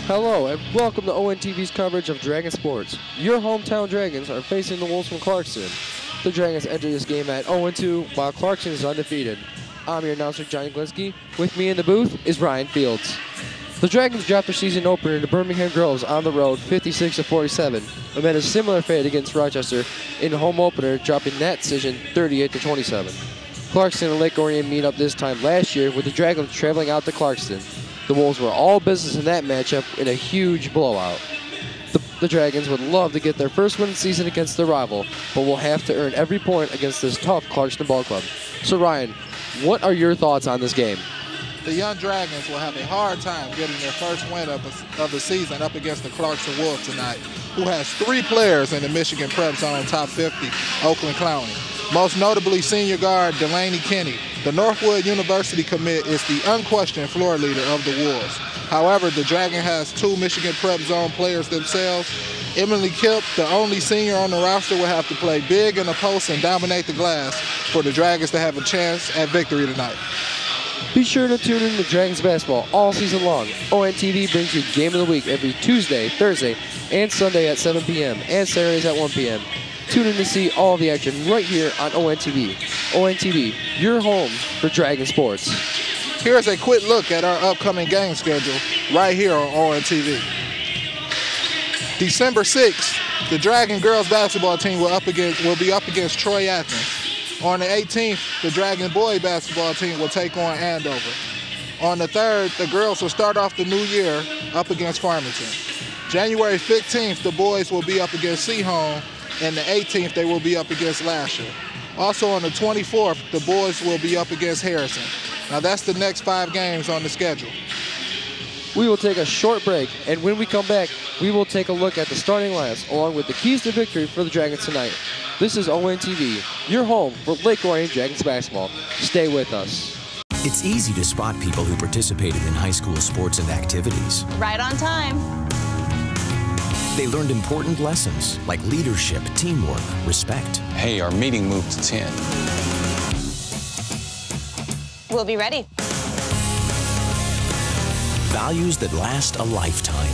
Hello and welcome to ONTV's coverage of Dragon Sports. Your hometown Dragons are facing the Wolves from Clarkston. The Dragons enter this game at 0-2 while Clarkston is undefeated. I'm your announcer, Johnny Glinsky. With me in the booth is Ryan Fields. The Dragons dropped their season opener to Birmingham Groves on the road 56-47 amid a similar fate against Rochester in the home opener, dropping that decision 38-27. Clarkston and Lake Orion meet up this time last year with the Dragons traveling out to Clarkston. The Wolves were all business in that matchup in a huge blowout. The Dragons would love to get their first win of the season against their rival, but will have to earn every point against this tough Clarkston ball club. So Ryan, what are your thoughts on this game? The young Dragons will have a hard time getting their first win of the season up against the Clarkston Wolves tonight, who has 3 players in the Michigan Prep Zone Top 50 Oakland County. Most notably, senior guard Delaney Kinney. The Northwood University commit is the unquestioned floor leader of the Wolves. However, the Dragon has 2 Michigan Prep Zone players themselves. Emily Kipp, the only senior on the roster, will have to play big in the post and dominate the glass for the Dragons to have a chance at victory tonight. Be sure to tune in to Dragons basketball all season long. ONTV brings you Game of the Week every Tuesday, Thursday, and Sunday at 7 p.m. and Saturdays at 1 p.m. Tune in to see all the action right here on ONTV. ONTV, your home for Dragon Sports. Here's a quick look at our upcoming game schedule right here on ONTV. December 6th, the Dragon girls basketball team will be up against Troy Athens. On the 18th, the Dragon boy basketball team will take on Andover. On the 3rd, the girls will start off the new year up against Farmington. January 15th, the boys will be up against Seaholm, and the 18th, they will be up against Lasher. Also on the 24th, the boys will be up against Harrison. Now that's the next 5 games on the schedule. We will take a short break, and when we come back, we will take a look at the starting lineups along with the keys to victory for the Dragons tonight. This is ONTV, your home for Lake Orion Dragons basketball. Stay with us. It's easy to spot people who participated in high school sports and activities. Right on time. They learned important lessons like leadership, teamwork, respect. Hey, our meeting moved to 10. We'll be ready. Values that last a lifetime.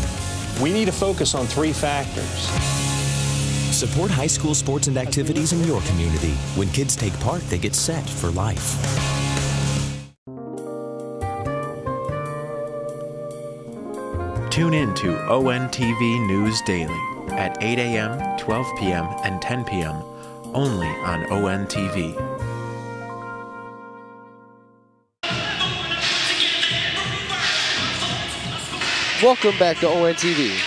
We need to focus on 3 factors. Support high school sports and activities in your community. When kids take part, they get set for life. Tune in to ONTV News Daily at 8 a.m., 12 p.m., and 10 p.m. only on ONTV. Welcome back to ONTV,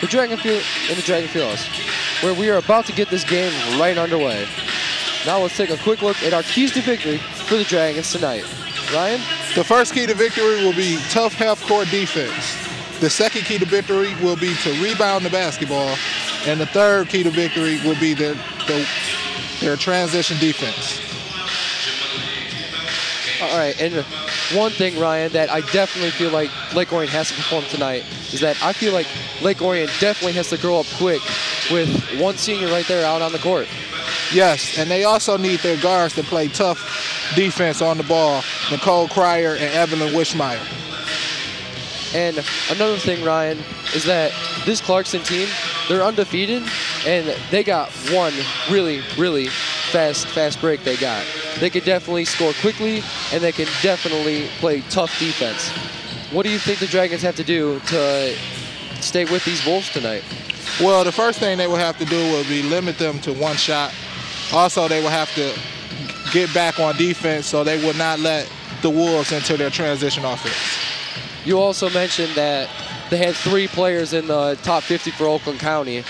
the Dragon Field and the Dragon Fieldhouse, where we are about to get this game right underway. Now let's take a quick look at our keys to victory for the Dragons tonight. Ryan? The first key to victory will be tough half-court defense. The second key to victory will be to rebound the basketball, and the third key to victory will be their transition defense. All right, and one thing, Ryan, that I definitely feel like Lake Orion has to perform tonight is that I feel like Lake Orion definitely has to grow up quick with one senior right there out on the court. Yes, and they also need their guards to play tough defense on the ball, Nicole Cryer and Evelyn Wishmeyer. And another thing, Ryan, is that this Clarkston team, they're undefeated, and they got one really, really fast break they got. They could definitely score quickly, and they can definitely play tough defense. What do you think the Dragons have to do to stay with these Wolves tonight? Well, the first thing they will have to do will be limit them to 1 shot. Also, they will have to get back on defense so they will not let the Wolves into their transition offense. You also mentioned that they had 3 players in the top 50 for Oakland County.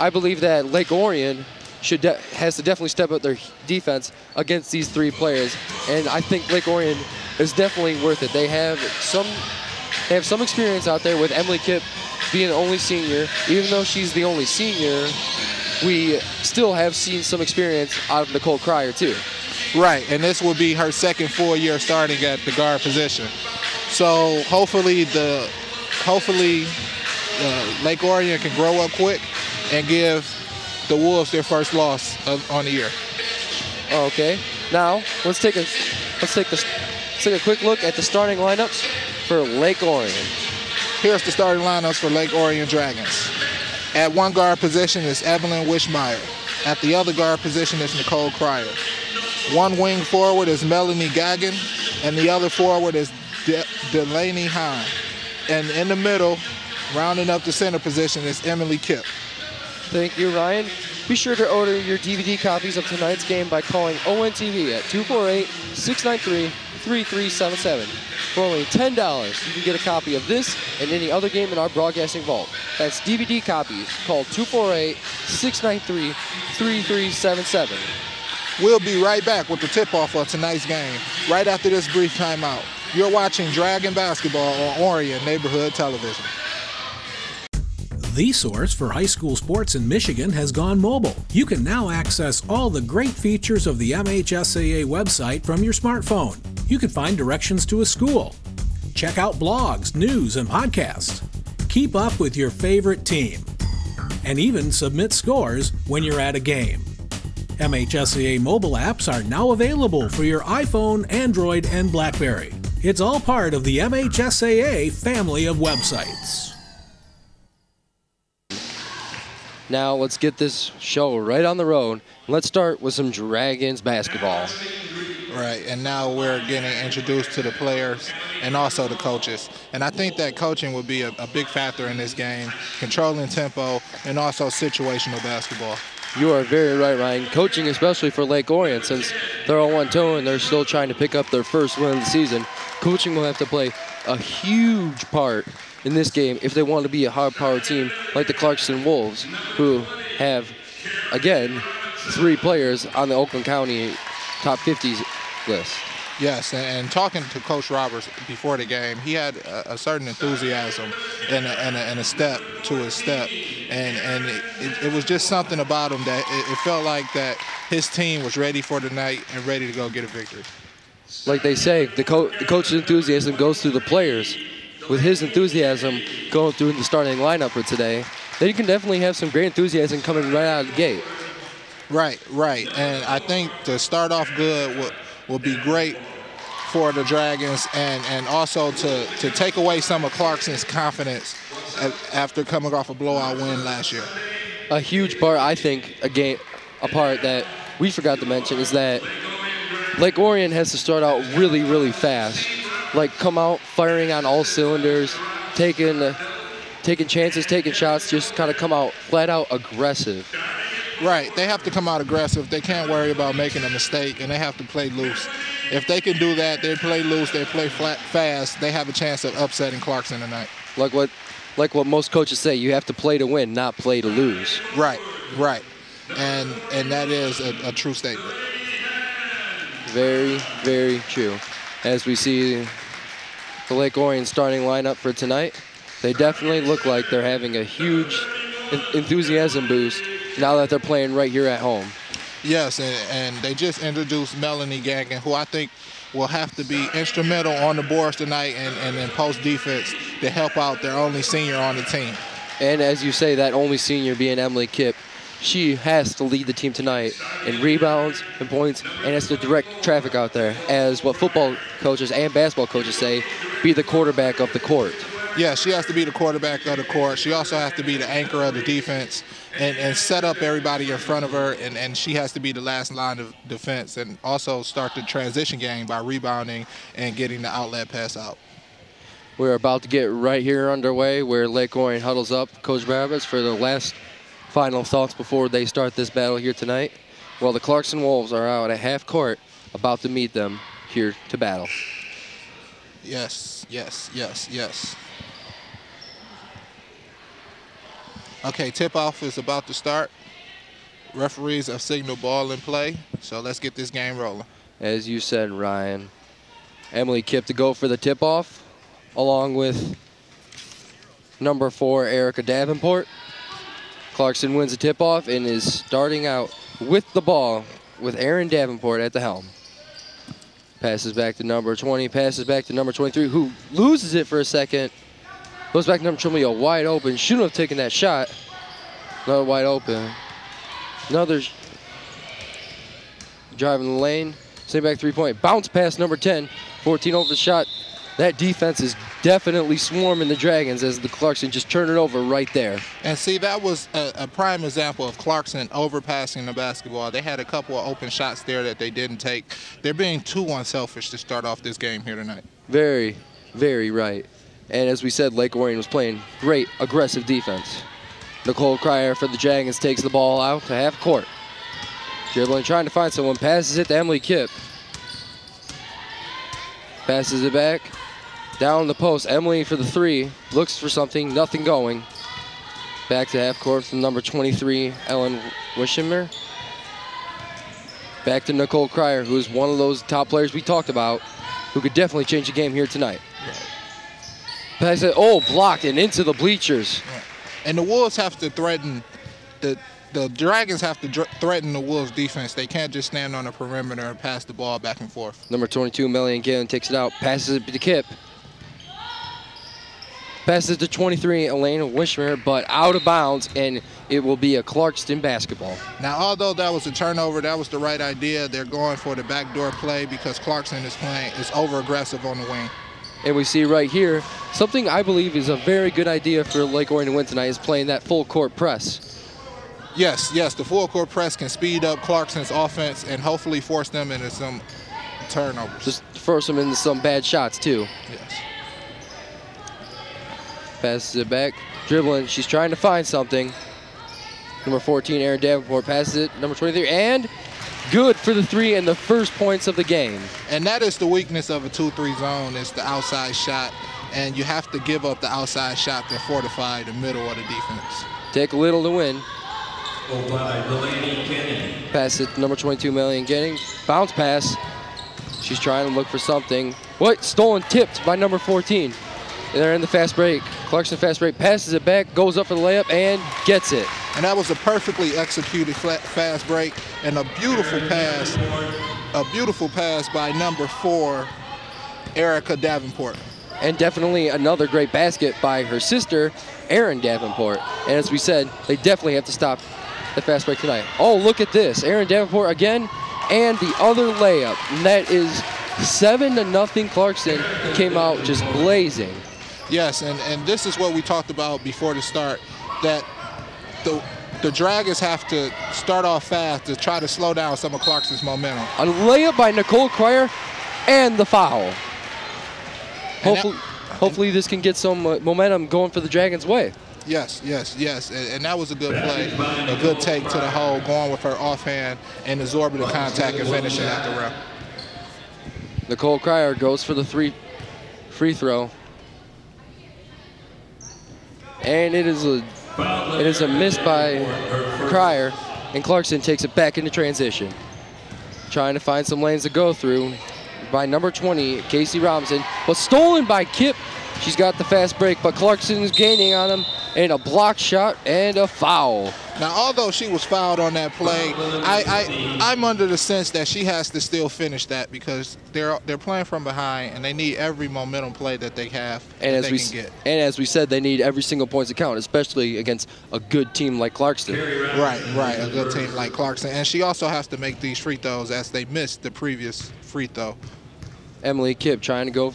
I believe that Lake Orion has to definitely step up their defense against these 3 players, and I think Lake Orion is definitely worth it. They have some experience out there with Emily Kipp being the only senior. Even though she's the only senior, we still have seen some experience out of Nicole Cryer too. Right, and this will be her second full year starting at the guard position. So hopefully Lake Orion can grow up quick and give the Wolves their first loss on the year. Okay, now let's take a quick look at the starting lineups for Lake Orion. Here's the starting lineups for Lake Orion Dragons. At one guard position is Evelyn Wishmeyer. At the other guard position is Nicole Cryer. One wing forward is Melanie Gagan, and the other forward is Delaney Hahn. And in the middle, rounding up the center position, is Emily Kipp. Thank you, Ryan. Be sure to order your DVD copies of tonight's game by calling ONTV at 248-693-3377. For only $10, you can get a copy of this and any other game in our broadcasting vault. That's DVD copies. Call 248-693-3377. We'll be right back with the tip-off of tonight's game right after this brief timeout. You're watching Dragon Basketball on Orion Neighborhood Television. The source for high school sports in Michigan has gone mobile. You can now access all the great features of the MHSAA website from your smartphone. You can find directions to a school, check out blogs, news, and podcasts, keep up with your favorite team, and even submit scores when you're at a game. MHSAA mobile apps are now available for your iPhone, Android, and BlackBerry. It's all part of the MHSAA family of websites. Now let's get this show right on the road. Let's start with some Dragons basketball. Right, and now we're getting introduced to the players and also the coaches. And I think that coaching will be a big factor in this game, controlling tempo and also situational basketball. You are very right, Ryan. Coaching, especially for Lake Orion, since they're on 1-2 and they're still trying to pick up their first win of the season, coaching will have to play a huge part in this game if they want to be a high-powered team like the Clarkston Wolves, who have, again, 3 players on the Oakland County top 50 list. Yes, and talking to Coach Roberts before the game, he had a certain enthusiasm and a step to his step, and it was just something about him that it felt like that his team was ready for the night and ready to go get a victory. Like they say, the coach's enthusiasm goes through the players. With his enthusiasm going through the starting lineup for today, then you can definitely have some great enthusiasm coming right out of the gate. Right. And I think to start off good will be great for the Dragons and also to take away some of Clarkston's confidence after coming off a blowout win last year. A huge part, I think, a part that we forgot to mention is that Lake Orion has to start out really, really fast. Like, come out firing on all cylinders, taking chances, taking shots, just kind of come out flat out aggressive. Right, they have to come out aggressive. They can't worry about making a mistake, and they have to play loose. If they can do that, they play loose, they play fast, they have a chance of upsetting Clarkston tonight. Like what most coaches say, you have to play to win, not play to lose. Right. And that is a true statement. Very, very true. As we see the Lake Orion starting lineup for tonight, they definitely look like they're having a huge enthusiasm boost now that they're playing right here at home. Yes, and they just introduced Melanie Gagan, who I think will have to be instrumental on the boards tonight and in post defense to help out their only senior on the team. And as you say, that only senior being Emily Kipp, she has to lead the team tonight in rebounds and points and has to direct traffic out there, as what football coaches and basketball coaches say, be the quarterback of the court. Yeah, she has to be the quarterback of the court. She also has to be the anchor of the defense and set up everybody in front of her, and she has to be the last line of defense and also start the transition game by rebounding and getting the outlet pass out. We're about to get right here underway where Lake Orion huddles up Coach Barabas for the last final thoughts before they start this battle here tonight. Well, the Clarkston Wolves are out at half court about to meet them here to battle. Yes. Okay, tip-off is about to start. Referees have signaled ball in play, so let's get this game rolling. As you said, Ryan, Emily Kipp to go for the tip-off, along with number 4, Erica Davenport. Clarkston wins the tip-off and is starting out with the ball with Erin Davenport at the helm. Passes back to number 20, passes back to number 23, who loses it for a second. Goes back to number 20, a wide open. Shouldn't have taken that shot. Another wide open. Another driving the lane. Send back 3-point. Bounce pass number 10. 14 over the shot. That defense is definitely swarming the Dragons as the Clarkston just turned it over right there. And see, that was a prime example of Clarkston overpassing the basketball. They had a couple of open shots there that they didn't take. They're being too unselfish to start off this game here tonight. Very, very right. And as we said, Lake Orion was playing great aggressive defense. Nicole Cryer for the Dragons takes the ball out to half court. Dribbling, trying to find someone, passes it to Emily Kipp. Passes it back, down the post. Emily for the three, looks for something, nothing going. Back to half court from number 23, Ellen Wishimer. Back to Nicole Cryer, who is one of those top players we talked about, who could definitely change the game here tonight. Right. Pass it, blocked and into the bleachers. Right. And the Wolves have to threaten the Dragons have to threaten the Wolves' defense. They can't just stand on the perimeter and pass the ball back and forth. Number 22, Melanie Gillen takes it out, passes it to Kipp. Passes it to 23, Elena Wishmer, but out of bounds, and it will be a Clarkston basketball. Now, although that was a turnover, that was the right idea. They're going for the backdoor play because Clarkston is over-aggressive on the wing. And we see right here, something I believe is a very good idea for Lake Orion to win tonight is playing that full court press. Yes, the full court press can speed up Clarkston's offense and hopefully force them into some turnovers. Just force them into some bad shots too. Yes. Passes it back, dribbling, she's trying to find something. Number 14, Erin Davenport passes it, number 23, and good for the three and the first points of the game. And that is the weakness of a 2-3 zone, is the outside shot, and you have to give up the outside shot to fortify the middle of the defense. Take a little to win. Pass it to number 22, Melanie Genning. Bounce pass. She's trying to look for something. What? Stolen, tipped by number 14. They're in the fast break. Clarkston fast break, passes it back, goes up for the layup, and gets it. And that was a perfectly executed fast break and a beautiful pass by number 4, Erica Davenport. And definitely another great basket by her sister, Erin Davenport. And as we said, they definitely have to stop the fast break tonight. Oh, look at this. Erin Davenport again, and the other layup. And that is 7-0. Clarkston came out just blazing. Yes, and this is what we talked about before the start, that the Dragons have to start off fast to try to slow down some of Clarkston's momentum. A layup by Nicole Cryer and the foul. Hopefully this can get some momentum going for the Dragons' way. Yes. And that was a good play, a good take to the hole, going with her offhand and absorbing the contact and finishing at the rim. Nicole Cryer goes for the free throw. And it is a miss by Cryer, and Clarkston takes it back into transition. Trying to find some lanes to go through by number 20, Casey Robinson, but stolen by Kipp. She's got the fast break, but Clarkston is gaining on him, and a block shot and a foul. Now, although she was fouled on that play, I'm under the sense that she has to still finish that because they're playing from behind and they need every momentum play that they have and that they can get. And as we said, they need every single point to count, especially against a good team like Clarkston. Right, a good team like Clarkston. And she also has to make these free throws as they missed the previous free throw. Emily Kipp trying to go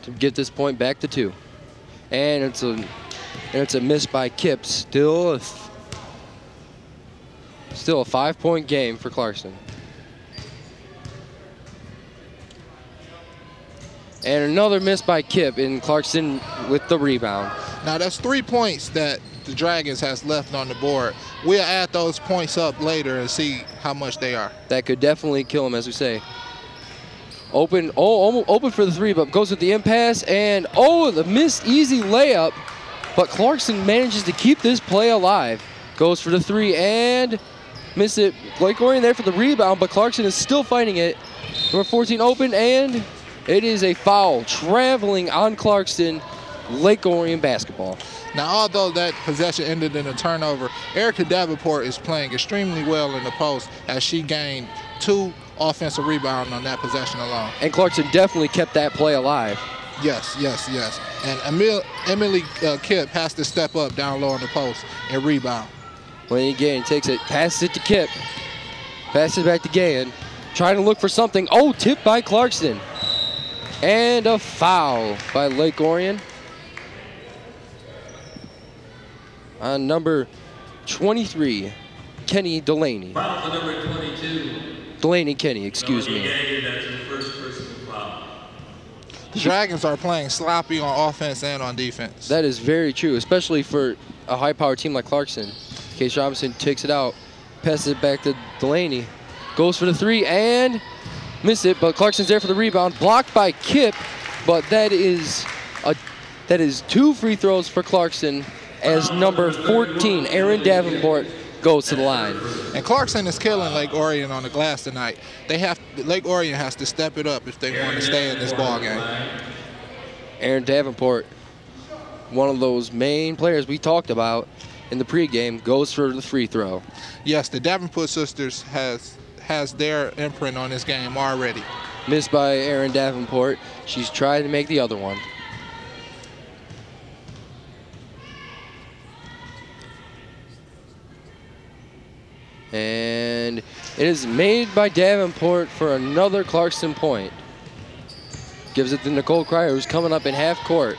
to get this point back to 2. And it's a miss by Kipp. Still a 5-point game for Clarkston. And another miss by Kipp, and Clarkston with the rebound. Now that's 3 points that the Dragons has left on the board. We'll add those points up later and see how much they are. That could definitely kill him, as we say. Open for the 3, but goes with the impasse, and the missed easy layup. But Clarkston manages to keep this play alive. Goes for the 3 and miss it. Lake Orion there for the rebound, but Clarkston is still fighting it. Number 14 open, and it is a foul traveling on Clarkston. Lake Orion basketball. Now, although that possession ended in a turnover, Erica Davenport is playing extremely well in the post as she gained 2 offensive rebounds on that possession alone. And Clarkston definitely kept that play alive. Yes. And Emily Kipp has to step up down low on the post and rebound. When he again takes it, passes it to Kipp. Passes it back to Gahan. Trying to look for something. Tipped by Clarkston. And a foul by Lake Orion on number 23, Kenny Delaney. Foul to number 22. Delaney Kenny, excuse me. That's the first personal foul. The Dragons are playing sloppy on offense and on defense. That is very true, especially for a high-powered team like Clarkston. Case Robinson takes it out, passes it back to Delaney, goes for the three and miss it, but Clarkston's there for the rebound, blocked by Kip, but that is 2 free throws for Clarkston as number 14, Aaron Davenport, goes to the line. And Clarkston is killing Lake Orion on the glass tonight. Lake Orion has to step it up if they want to stay in this ball game. Aaron Davenport, one of those main players we talked about in the pregame, goes for the free throw. Yes, the Davenport sisters has their imprint on this game already. Missed by Aaron Davenport. She's trying to make the other one. And it is made by Davenport for another Clarkston point. Gives it to Nicole Cryer, who's coming up in half court.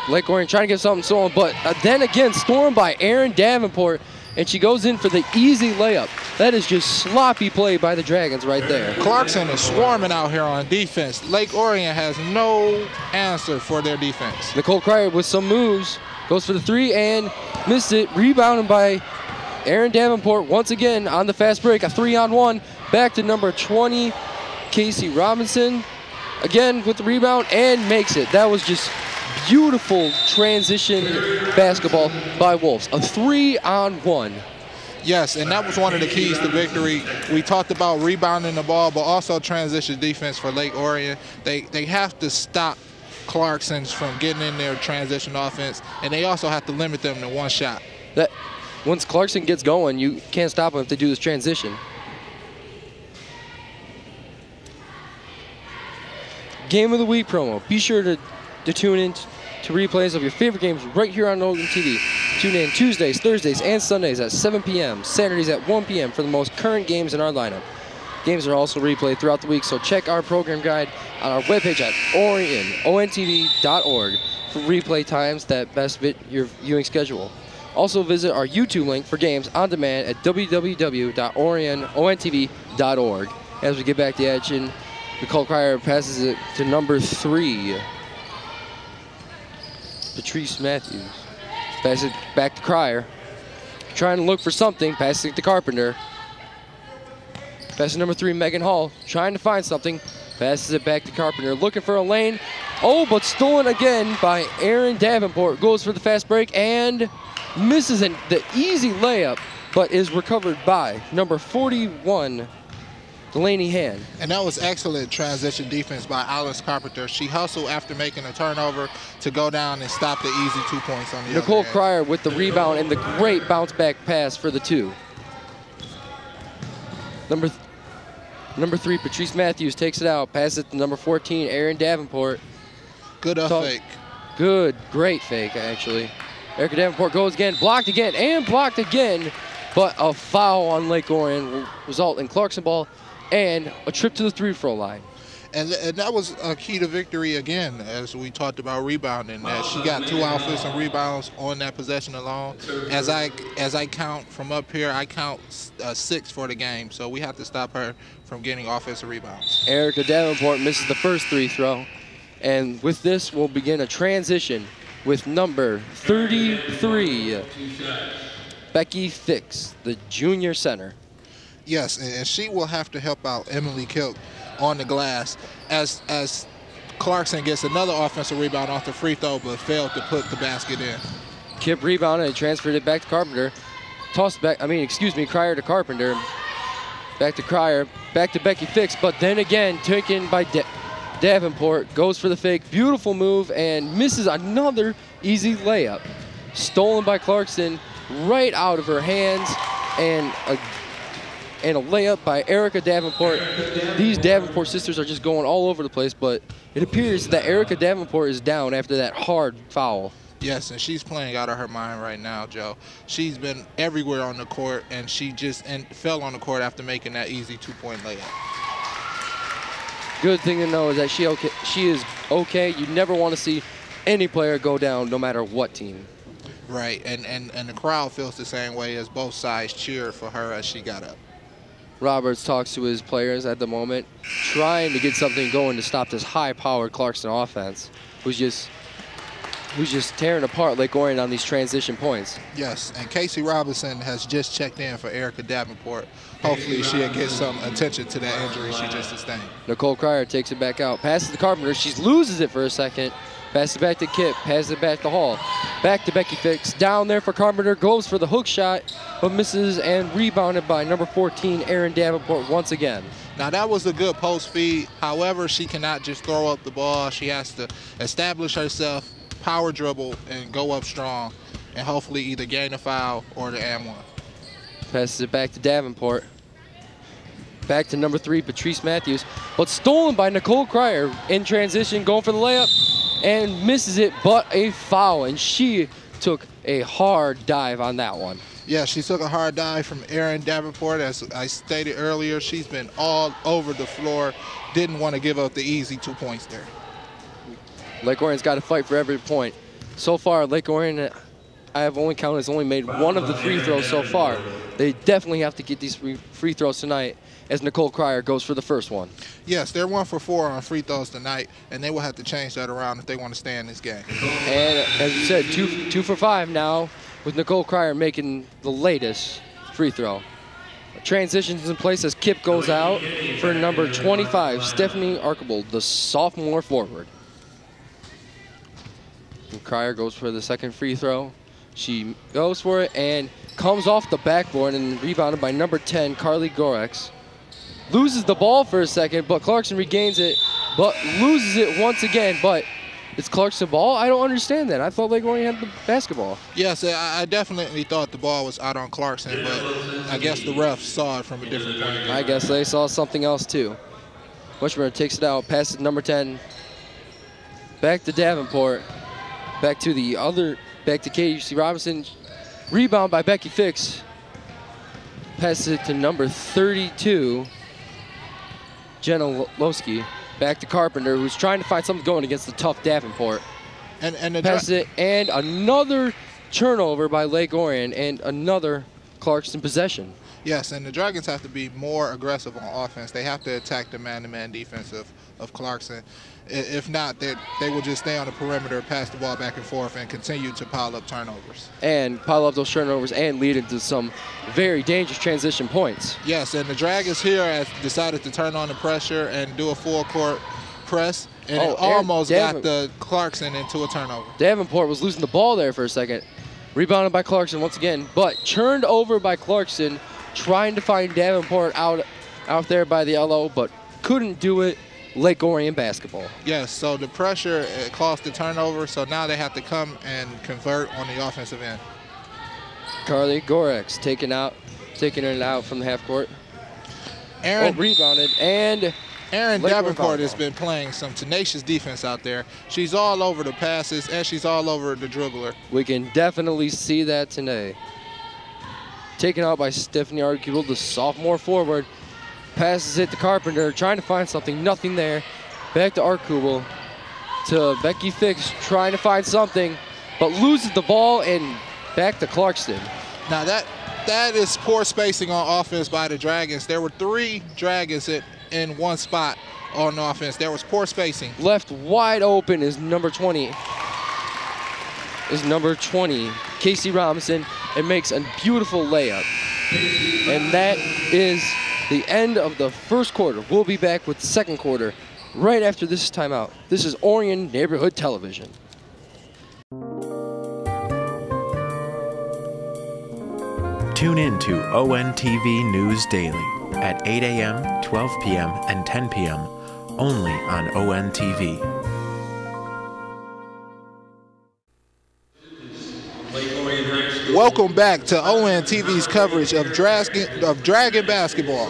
Lake Orion trying to get something stolen, but then again stormed by Aaron Davenport, and she goes in for the easy layup. That is just sloppy play by the Dragons right there. Clarkston is swarming out here on defense. Lake Orion has no answer for their defense. Nicole Cryer with some moves, goes for the three and missed it. Rebounded by Aaron Davenport once again on the fast break. A 3-on-1. Back to number 20, Casey Robinson. Again with the rebound and makes it. That was just beautiful transition basketball by Wolves. A 3-on-1. Yes, and that was one of the keys to victory. We talked about rebounding the ball, but also transition defense for Lake Orion. They have to stop Clarkson's from getting in their transition offense, and they also have to limit them to one shot. Once Clarkston gets going, you can't stop them if they do this transition. Game of the Week promo. Be sure to tune in to replays of your favorite games right here on Open TV. Tune in Tuesdays, Thursdays, and Sundays at 7 p.m., Saturdays at 1 p.m. for the most current games in our lineup. Games are also replayed throughout the week, so check our program guide on our webpage at OntV.org for replay times that best fit your viewing schedule. Also visit our YouTube link for games on demand at www.OntV.org. As we get back to action, Nicole Cryer passes it to number 3, Patrice Matthews. Passes it back to Cryer. Trying to look for something, passing it to Carpenter. Passes to number 3, Megan Hall. Trying to find something, passes it back to Carpenter. Looking for a lane. Oh, but stolen again by Aaron Davenport. Goes for the fast break and misses the easy layup, but is recovered by number 41, Delaney Hand. And that was excellent transition defense by Alice Carpenter. She hustled after making a turnover to go down and stop the easy 2 points on the Nicole other end. Cryer with the rebound and the great bounce back pass for the 2. Number 3, Patrice Matthews takes it out, passes it to number 14, Aaron Davenport. Good fake. Good, great fake actually. Erica Davenport goes again, blocked again, and blocked again, but a foul on Lake Orion will result in Clarkston ball and a trip to the free-throw line. And that was a key to victory again, as we talked about rebounding. That she got 2 offensive rebounds on that possession alone. As I count from up here, I count 6 for the game. So we have to stop her from getting offensive rebounds. Erica Davenport misses the first free throw, and with this, we'll begin a transition with number 33, Becky Fix, the junior center. Yes, and she will have to help out Emily Kilk on the glass as Clarkston gets another offensive rebound off the free throw, but failed to put the basket in. Kip rebounded and transferred it back to Carpenter. Cryer to Carpenter. Back to Cryer, back to Becky Fix, but then again taken by Davenport, goes for the fake, beautiful move, and misses another easy layup. Stolen by Clarkston right out of her hands, and a layup by Erica Davenport. These Davenport sisters are just going all over the place, but it appears that Erica Davenport is down after that hard foul. Yes, and she's playing out of her mind right now, Joe. She's been everywhere on the court, and she just fell on the court after making that easy 2-point layup. good thing to know is that she is okay. You never want to see any player go down, no matter what team. Right, and the crowd feels the same way as both sides cheered for her as she got up. Roberts talks to his players at the moment, trying to get something going to stop this high-powered Clarkston offense, who's just tearing apart Lake Orion on these transition points. Yes, and Casey Robinson has just checked in for Erica Davenport. Hopefully she'll get some attention to that injury she just sustained. Nicole Cryer takes it back out, passes to Carpenter. She loses it for a second. Passes it back to Kip, passes it back to Hall. Back to Becky Fix, down there for Carpenter, goes for the hook shot, but misses and rebounded by number 14, Erin Davenport once again. Now that was a good post feed. However, she cannot just throw up the ball. She has to establish herself, power dribble, and go up strong, and hopefully either gain a foul or the and one. Passes it back to Davenport. Back to number 3, Patrice Matthews, but stolen by Nicole Cryer in transition, going for the layup, and misses it, but a foul, and she took a hard dive on that one. Yeah, she took a hard dive from Erin Davenport. As I stated earlier, she's been all over the floor. Didn't want to give up the easy 2 points there. Lake Orion's got to fight for every point. So far, Lake Orion, I have only counted, has only made one of the free throws so far. They definitely have to get these free throws tonight, as Nicole Cryer goes for the first one. Yes, they're 1 for 4 on free throws tonight, and they will have to change that around if they want to stay in this game. And as you said, two for 5 now, with Nicole Cryer making the latest free throw. Transitions in place as Kip goes out for number 25, Stephanie Archibald, the sophomore forward. And Cryer goes for the second free throw. She goes for it and comes off the backboard and rebounded by number 10, Carly Gorex. Loses the ball for a second, but Clarkston regains it, but loses it once again. But it's Clarkston ball? I don't understand that. I thought Lake Orion had the basketball. Yes, I definitely thought the ball was out on Clarkston, but I guess the refs saw it from a different point of view. I guess they saw something else too. Bushburn takes it out, passes number 10. Back to Davenport. Back to Casey Robinson. Rebound by Becky Fix. Passes it to number 32, Jenna Lowski. Back to Carpenter, who's trying to find something going against the tough Davenport. And passes it, and another turnover by Lake Orion, and another Clarkston possession. Yes, and the Dragons have to be more aggressive on offense. They have to attack the man-to-man defense of Clarkston. If not, they will just stay on the perimeter, pass the ball back and forth, and continue to pile up turnovers. And pile up those turnovers and lead into some very dangerous transition points. Yes, and the Dragons here have decided to turn on the pressure and do a full-court press, and it almost got the Clarkston into a turnover. Davenport was losing the ball there for a second. Rebounded by Clarkston once again, but turned over by Clarkston, trying to find Davenport out there by the LO, but couldn't do it. Lake Orion basketball. Yes, so the pressure caused the turnover, so now they have to come and convert on the offensive end. Carly Gorex taking it out from the half court. Rebounded, and Erin Davenport has been playing some tenacious defense out there. She's all over the passes, and she's all over the dribbler. We can definitely see that today. Taken out by Stephanie Archibald, the sophomore forward. Passes it to Carpenter, trying to find something, nothing there. Back to Archibald, to Becky Fix, trying to find something, but loses the ball, and back to Clarkston. Now that is poor spacing on offense by the Dragons. There were 3 Dragons in one spot on offense. There was poor spacing. Left wide open is number 20. Casey Robinson, and makes a beautiful layup. And that is the end of the first quarter. We'll be back with the second quarter right after this timeout. This is Orion Neighborhood Television. Tune in to ONTV News Daily at 8 a.m., 12 p.m., and 10 p.m. only on ONTV. Welcome back to ONTV's coverage of Dragon basketball.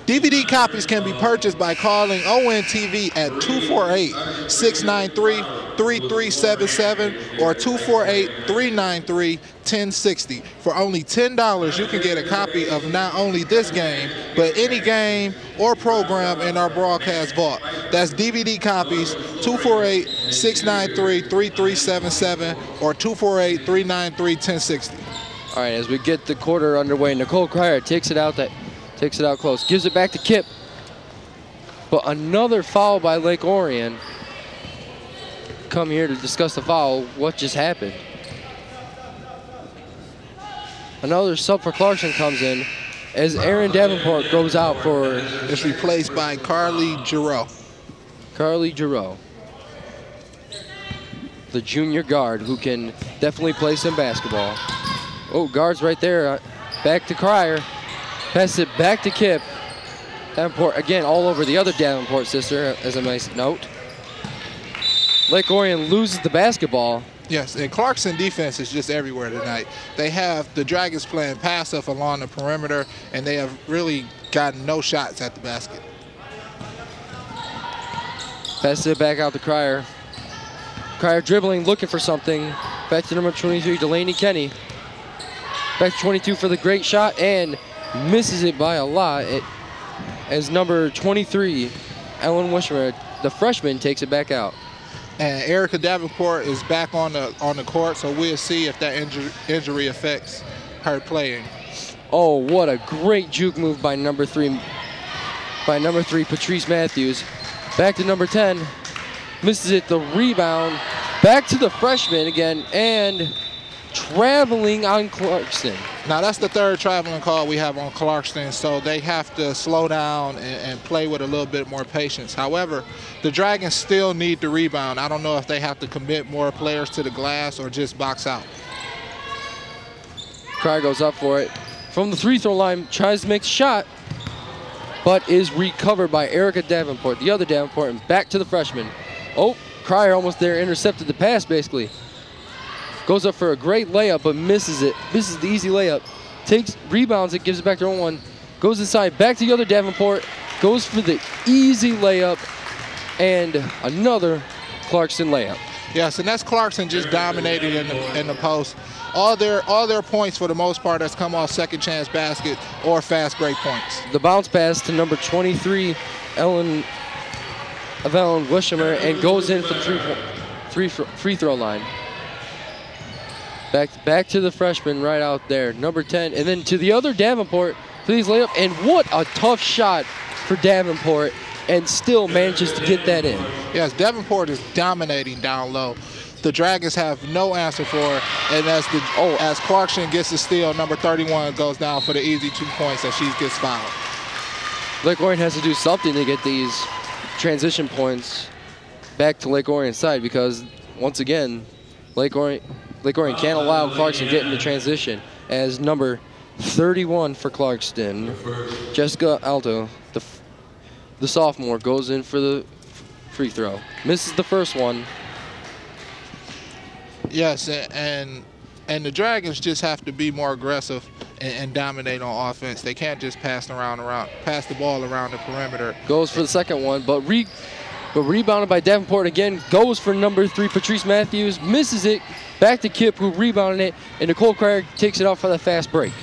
DVD copies can be purchased by calling ONTV at 248-693-3377 or 248-393-1060. For only $10, you can get a copy of not only this game, but any game or program in our broadcast vault. That's DVD copies, 248-693-3377 or 248-393-1060. All right, as we get the quarter underway, Nicole Cryer takes it out close, gives it back to Kip. But another foul by Lake Orion. Come here to discuss the foul. What just happened? Another sub for Clarkston comes in as Aaron Davenport goes out for... It's replaced by Carly Giroux. Carly Giroux. The junior guard who can definitely play some basketball. Oh, guards right there. Back to Cryer. Pass it back to Kip. Davenport, again, all over the other Davenport sister, as a nice note. Lake Orion loses the basketball. Yes, and Clarkston defense is just everywhere tonight. They have the Dragons playing passive along the perimeter, and they have really gotten no shots at the basket. Pass it back out to Cryer. Cryer dribbling, looking for something. Back to number 23, Delaney Kenny. Back to 22 for the great shot, and misses it by a lot. As number 23, Ellen Wishmer, the freshman, takes it back out. And Erica Davenport is back on the court, so we'll see if that injury affects her playing. Oh, what a great juke move by number 3, Patrice Matthews. Back to number 10, misses it, the rebound. Back to the freshman again, and traveling on Clarkston. Now that's the third traveling call we have on Clarkston, so they have to slow down and play with a little bit more patience. However, the Dragons still need the rebound. I don't know if they have to commit more players to the glass or just box out. Cryer goes up for it. From the free throw line, tries to make a shot, but is recovered by Erica Davenport, the other Davenport, and back to the freshman. Oh, Cryer almost there, intercepted the pass basically. Goes up for a great layup, but misses it. Misses the easy layup. Rebounds it, gives it back to one. Goes inside, back to the other Davenport. Goes for the easy layup, and another Clarkston layup. Yes, and that's Clarkston just dominating in the post. All their points for the most part has come off second chance basket or fast break points. The bounce pass to number 23, Ellen Wishamer, and goes in for the free throw line. Back to the freshman right out there, number 10, and then to the other Davenport, please layup, and what a tough shot for Davenport, and still manages to get that in. Yes, Davenport is dominating down low. The Dragons have no answer for it, and as Clarkston gets the steal, number 31 goes down for the easy 2 points, and she gets fouled. Lake Orion has to do something to get these transition points back to Lake Orion's side, because once again, Lake Orion can't allow Clarkston to get into transition, as number 31 for Clarkston, Jessica Alto, the sophomore, goes in for the free throw. Misses the first one. Yes, and the Dragons just have to be more aggressive and dominate on offense. They can't just pass the ball around the perimeter. Goes for the second one, but rebounded by Davenport again. Goes for number 3, Patrice Matthews. Misses it. Back to Kip, who rebounded it, and Nicole Cryer takes it out for the fast break.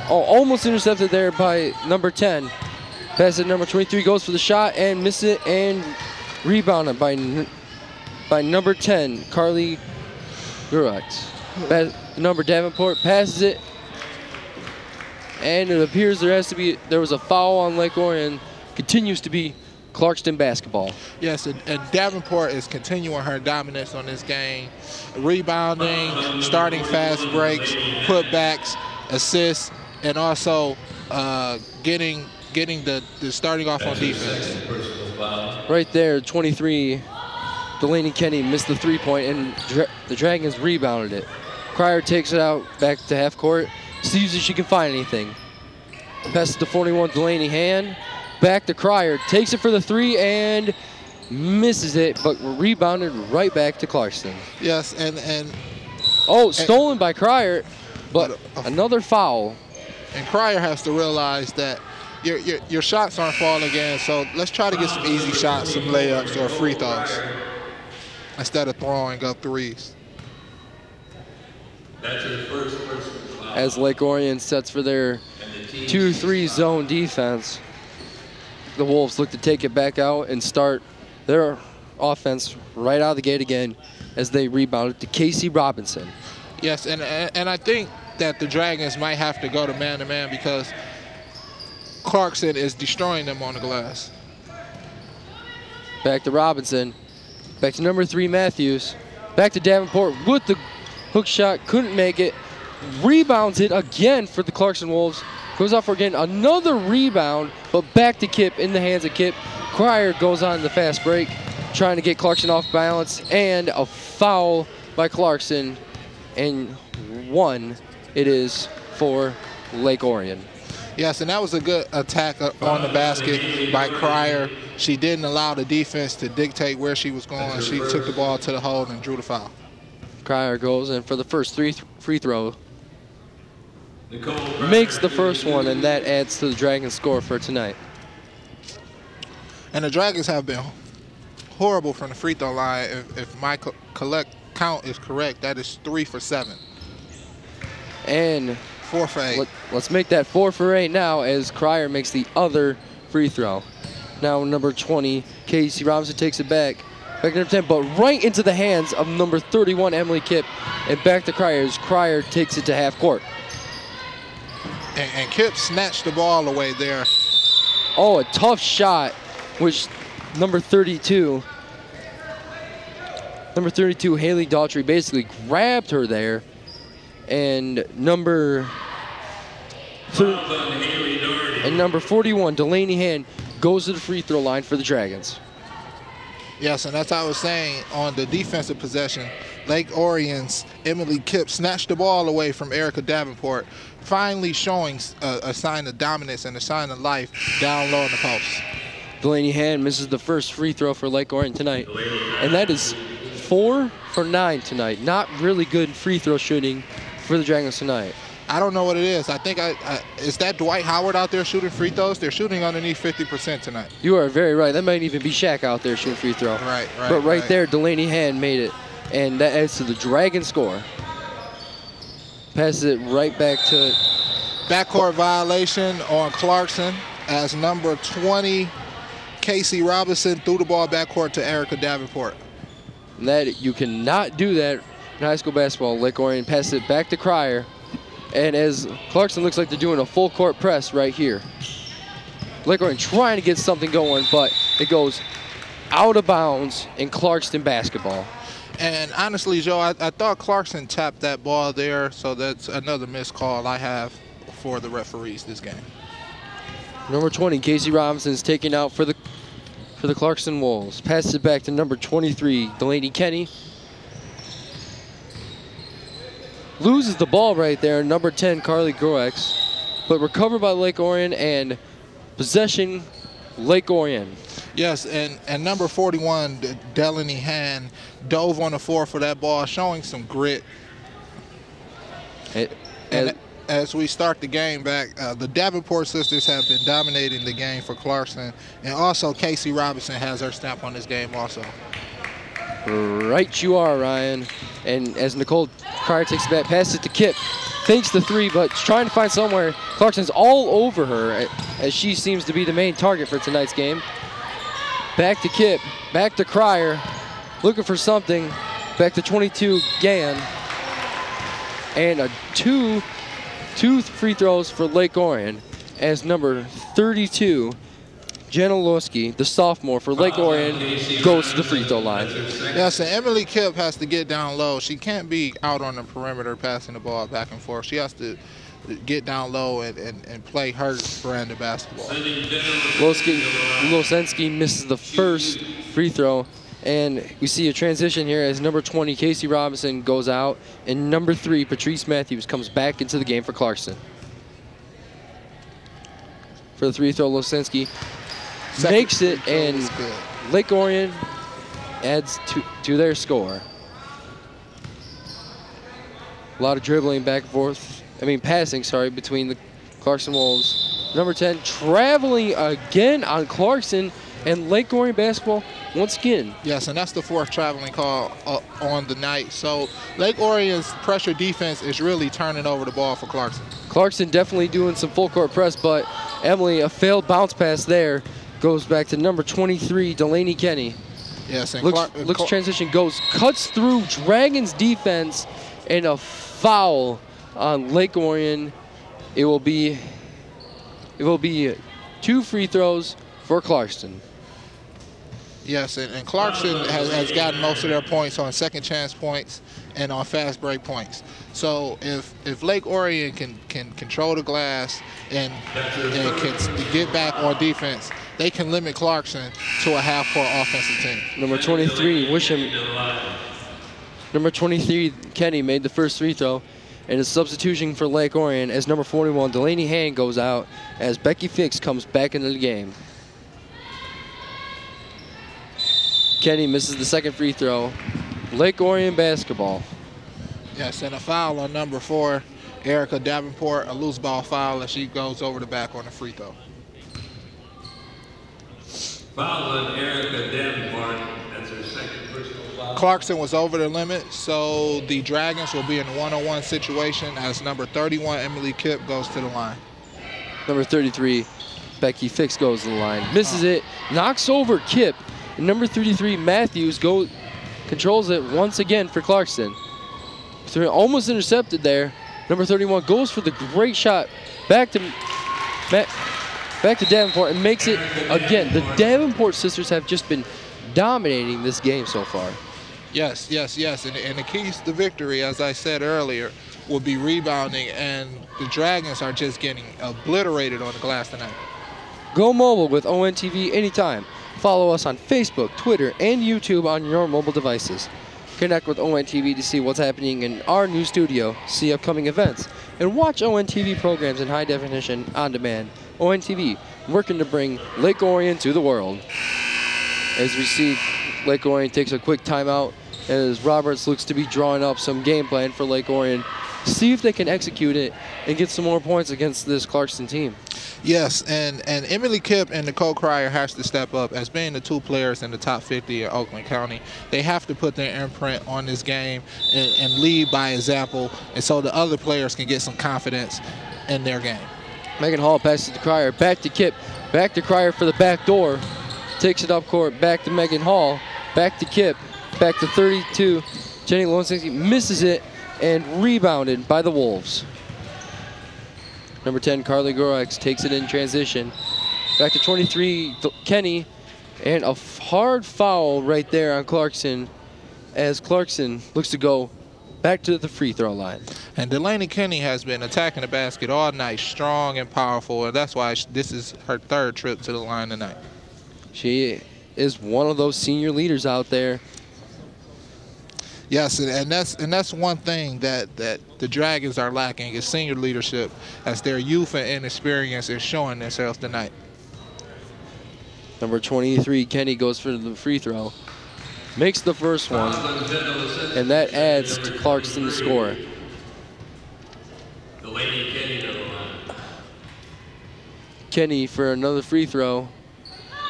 Oh, almost intercepted there by number 10. Pass it, number 23 goes for the shot and misses it, and rebounded by number 10, Carly Giroux. Number Davenport passes it, and it appears there was a foul on Lake Orion. Continues to be Clarkston basketball. Yes, and Davenport is continuing her dominance on this game. Rebounding, starting fast breaks, putbacks, assists, and also getting the starting off on defense. Right there, 23, Delaney Kenny missed the 3-point, and the Dragons rebounded it. Cryer takes it out back to half court, sees if she can find anything. Passes to 41, Delaney Hand. Back to Cryer, takes it for the 3 and misses it, but rebounded right back to Clarkston. Yes, and stolen by Cryer, but another foul. And Cryer has to realize that your shots aren't falling in, so let's try to get some easy shots, some layups or free throws instead of throwing up threes. That's your first personal foul. As Lake Orion sets for their 2-3 zone defense, the Wolves look to take it back out and start their offense right out of the gate again as they rebound it to Casey Robinson. Yes, and I think that the Dragons might have to go to man-to-man because Clarkston is destroying them on the glass. Back to Robinson. Back to number 3, Matthews. Back to Davenport with the hook shot. Couldn't make it. Rebounds it again for the Clarkston Wolves. Goes off for again another rebound, but back to Kip in the hands of Kip. Cryer goes on the fast break, trying to get Clarkston off balance, and a foul by Clarkston, and 1 it is for Lake Orion. Yes, and that was a good attack on the basket by Cryer. She didn't allow the defense to dictate where she was going. She took the ball to the hole and drew the foul. Cryer goes in for the first free throw. Makes the first one, and that adds to the Dragons' score for tonight. And the Dragons have been horrible from the free throw line. If my count is correct, that is 3 for 7. And 4 for 8. Let's make that 4 for 8 now as Cryer makes the other free throw. Now number 20, Casey Robinson takes it back. Back to number 10, but right into the hands of number 31, Emily Kipp. And back to Cryer as Cryer takes it to half court. And Kipp snatched the ball away there. Oh, a tough shot, which number 32, Haley Daughtry basically grabbed her there. And number 41, Delaney Hand, goes to the free throw line for the Dragons. Yes, and that's what I was saying on the defensive possession. Lake Orion's Emily Kipp snatched the ball away from Erica Davenport, finally showing a sign of dominance and a sign of life down low in the post. Delaney Hand misses the first free throw for Lake Orion tonight. And that is 4 for 9 tonight. Not really good free throw shooting for the Dragons tonight. I don't know what it is. I think is that Dwight Howard out there shooting free throws? They're shooting underneath 50% tonight. You are very right. That might even be Shaq out there shooting free throw. Right. But right there, Delaney Hand made it, and that adds to the Dragon score. Passes it right back to backcourt violation on Clarkston as number 20, Casey Robinson, threw the ball backcourt to Erica Davenport. And that you cannot do that in high school basketball. Lake Orion passes it back to Cryer. And as Clarkston looks like they're doing a full court press right here. Lake Orion trying to get something going, but it goes out of bounds in Clarkston basketball. And honestly, Joe, I thought Clarkston tapped that ball there, so that's another missed call I have for the referees this game. Number 20, Casey Robinson is taken out for the Clarkston Wolves. Passes it back to number 23, Delaney Kenny. Loses the ball right there, number 10, Carly Groex, but recovered by Lake Orion and possession, Lake Orion. Yes, and number 41, Delaney Hand, dove on the floor for that ball, showing some grit. And as we start the game back, the Davenport sisters have been dominating the game for Clarkston, and also Casey Robinson has her stamp on this game also. Right you are, Ryan. And as Nicole Cryer takes it back, passes it to Kip. Fakes the 3, but trying to find somewhere. Clarkston's all over her as she seems to be the main target for tonight's game. Back to Kip, back to Cryer, looking for something. Back to 22, Gann. And two free throws for Lake Orion as number 32, Jenna Lowski, the sophomore for Lake Orion, goes to the free throw line. Yes, and Emily Kipp has to get down low. She can't be out on the perimeter passing the ball back and forth. She has to get down low and play her brand of basketball. Losensky misses the first free throw, and we see a transition here as number 20, Casey Robinson, goes out, and number 3, Patrice Matthews, comes back into the game for Clarkston. For the free throw, Losensky makes it, and Lake Orion adds to their score. A lot of dribbling back and forth. Passing, between the Clarkston Wolves Number 10 traveling again on Clarkston, and Lake Orion basketball once again. Yes, and that's the 4th traveling call on the night. So Lake Orion's pressure defense is really turning over the ball for Clarkston. Clarkston definitely doing some full court press, but Emily, a failed bounce pass there, goes back to number 23, Delaney Kenny. Yes, and looks transition, cuts through Dragons defense, and a foul on Lake Orion. It will be 2 free throws for Clarkston. Yes, and Clarkston has gotten most of their points on second chance points and on fast break points. So if Lake Orion can control the glass and can get back on defense, they can limit Clarkston to a half-court offensive team. Number 23, Kenny made the first free throw, and a substitution for Lake Orion as number 41, Delaney Hand, goes out as Becky Fix comes back into the game. Kenny misses the second free throw. Lake Orion basketball. Yes, and a foul on number 4, Erica Davenport, a loose ball foul as she goes over the back on the free throw. Foul on Erica Davenport. That's her second personal foul. Clarkston was over the limit, so the Dragons will be in a one-on-one situation as number 31, Emily Kipp, goes to the line. Number 33, Becky Fix, goes to the line. Misses it, knocks over Kipp. And number 33, Matthews, controls it once again for Clarkston. So almost intercepted there. Number 31 goes for the great shot. Back to Davenport and makes it again. The Davenport sisters have just been dominating this game so far. Yes. And the keys to victory, as I said earlier, will be rebounding, and the Dragons are just getting obliterated on the glass tonight. Go mobile with ONTV anytime. Follow us on Facebook, Twitter, and YouTube on your mobile devices. Connect with ONTV to see what's happening in our new studio, see upcoming events, and watch ONTV programs in high definition on demand. ONTV, working to bring Lake Orion to the world. As we see, Lake Orion takes a quick timeout as Roberts looks to be drawing up some game plan for Lake Orion. See if they can execute it and get some more points against this Clarkston team. Yes, and Emily Kipp and Nicole Cryer has to step up as being the 2 players in the top 50 in Oakland County. They have to put their imprint on this game and lead by example, and so the other players can get some confidence in their game. Megan Hall passes to Cryer, back to Kipp, back to Cryer for the back door. Takes it up court, back to Megan Hall, back to Kipp, back to 32. Jenny Lowenstein misses it and rebounded by the Wolves. Number 10, Carly Gorex takes it in transition. Back to 23, Kenny, and a hard foul right there on Clarkston as Clarkston looks to go back to the free throw line. And Delaney Kenny has been attacking the basket all night, strong and powerful, and that's why this is her 3rd trip to the line tonight. She is one of those senior leaders out there. Yes, and that's one thing that the Dragons are lacking is senior leadership, as their youth and inexperience is showing themselves tonight. Number 23, Kenny, goes for the free throw. Makes the first one, and that adds to Clarkston's score. Kenny for another free throw,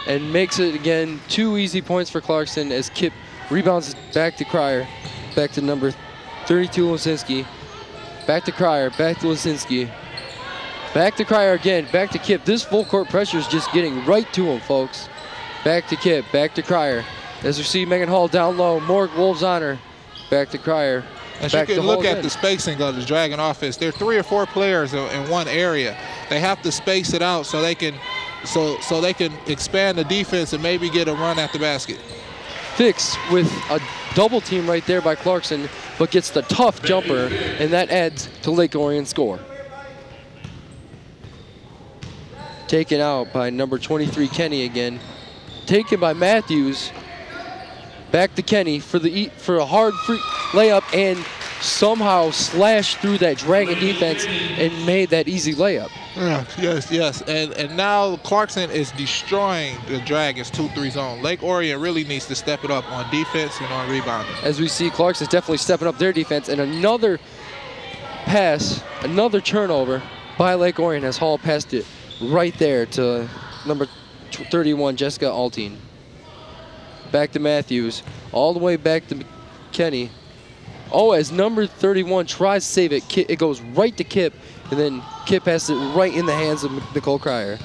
and makes it again. 2 easy points for Clarkston as Kipp rebounds back to Cryer. Back to number 32, Lisinski. Back to Cryer, back to Lisinski. Back to Cryer again, back to Kipp. This full court pressure is just getting right to him, folks. Back to Kipp, back to Cryer. As we see Megan Hall down low, more Wolves on her. Back to Cryer. As you can look at the spacing of the Dragon offense, there are 3 or 4 players in one area. They have to space it out so they can expand the defense and maybe get a run at the basket. Fix with a double team right there by Clarkston, but gets the tough jumper, and that adds to Lake Orion's score. Taken out by number 23, Kenny again. Taken by Matthews. Back to Kenny for a hard free layup, and somehow slashed through that Dragon defense and made that easy layup. Yes. And now Clarkston is destroying the Dragons' 2-3 zone. Lake Orion really needs to step it up on defense and on rebounding. As we see, Clarkston's definitely stepping up their defense, and another pass, another turnover by Lake Orion as Hall passed it right there to number 31, Jessica Altine. Back to Matthews, all the way back to Kenny. Oh, as number 31 tries to save it, it goes right to Kip, and then Kip has it right in the hands of Nicole Cryer.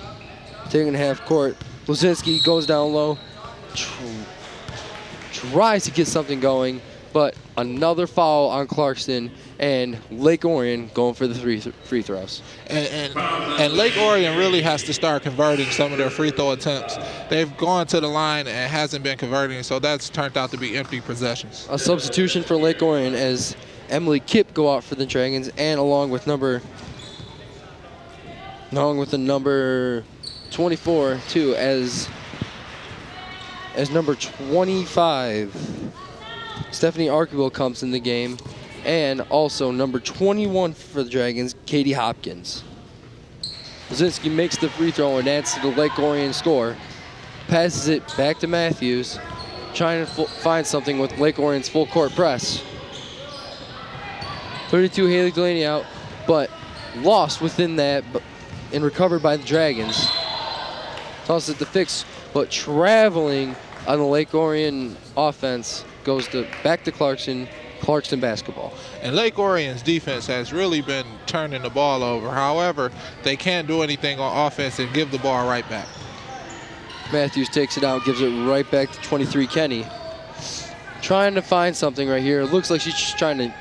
Taking half court, Lozinski goes down low, tries to get something going, but another foul on Clarkston, and Lake Orion going for the free throws. And Lake Orion really has to start converting some of their free throw attempts. They've gone to the line and hasn't been converting, so that's turned out to be empty possessions. A substitution for Lake Orion as Emily Kipp go out for the Dragons, and along with the number 24 too, as number 25 Stephanie Archibald comes in the game, and also number 21 for the Dragons, Katie Hopkins. Lozinski makes the free throw and adds to the Lake Orion score. Passes it back to Matthews, trying to find something with Lake Orion's full court press. 32 Haley Delaney out, but lost within that and recovered by the Dragons. Tosses it to Fix, but traveling on the Lake Orion offense goes back to Clarkston basketball. And Lake Orion's defense has really been turning the ball over. However, they can't do anything on offense and give the ball right back. Matthews takes it out, gives it right back to 23 Kenny. Trying to find something right here. It looks like she's just trying to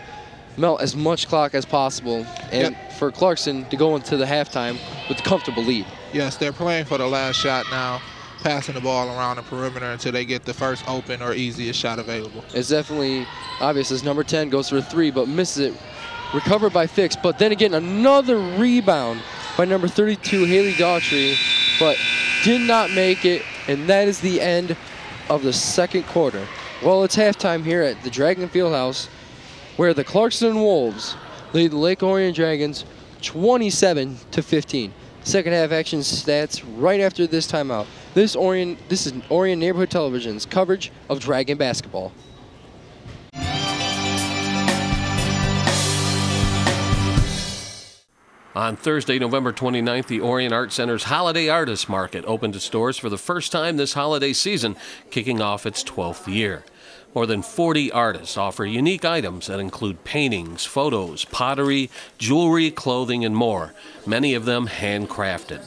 melt as much clock as possible, and for Clarkston to go into the halftime with a comfortable lead. Yes, they're playing for the last shot now, passing the ball around the perimeter until they get the first open or easiest shot available. It's definitely obvious as number 10 goes for a three, but misses it. Recovered by Fix, but then again, another rebound by number 32, Haley Daughtry, but did not make it, and that is the end of the second quarter. Well, it's halftime here at the Dragon Fieldhouse, where the Clarkston Wolves lead the Lake Orion Dragons 27-15. Second half action stats right after this timeout. This is Orion Neighborhood Television's coverage of Dragon basketball. On Thursday, November 29th, the Orion Art Center's Holiday Artist Market opened its doors for the first time this holiday season, kicking off its 12th year. More than 40 artists offer unique items that include paintings, photos, pottery, jewelry, clothing, and more, many of them handcrafted.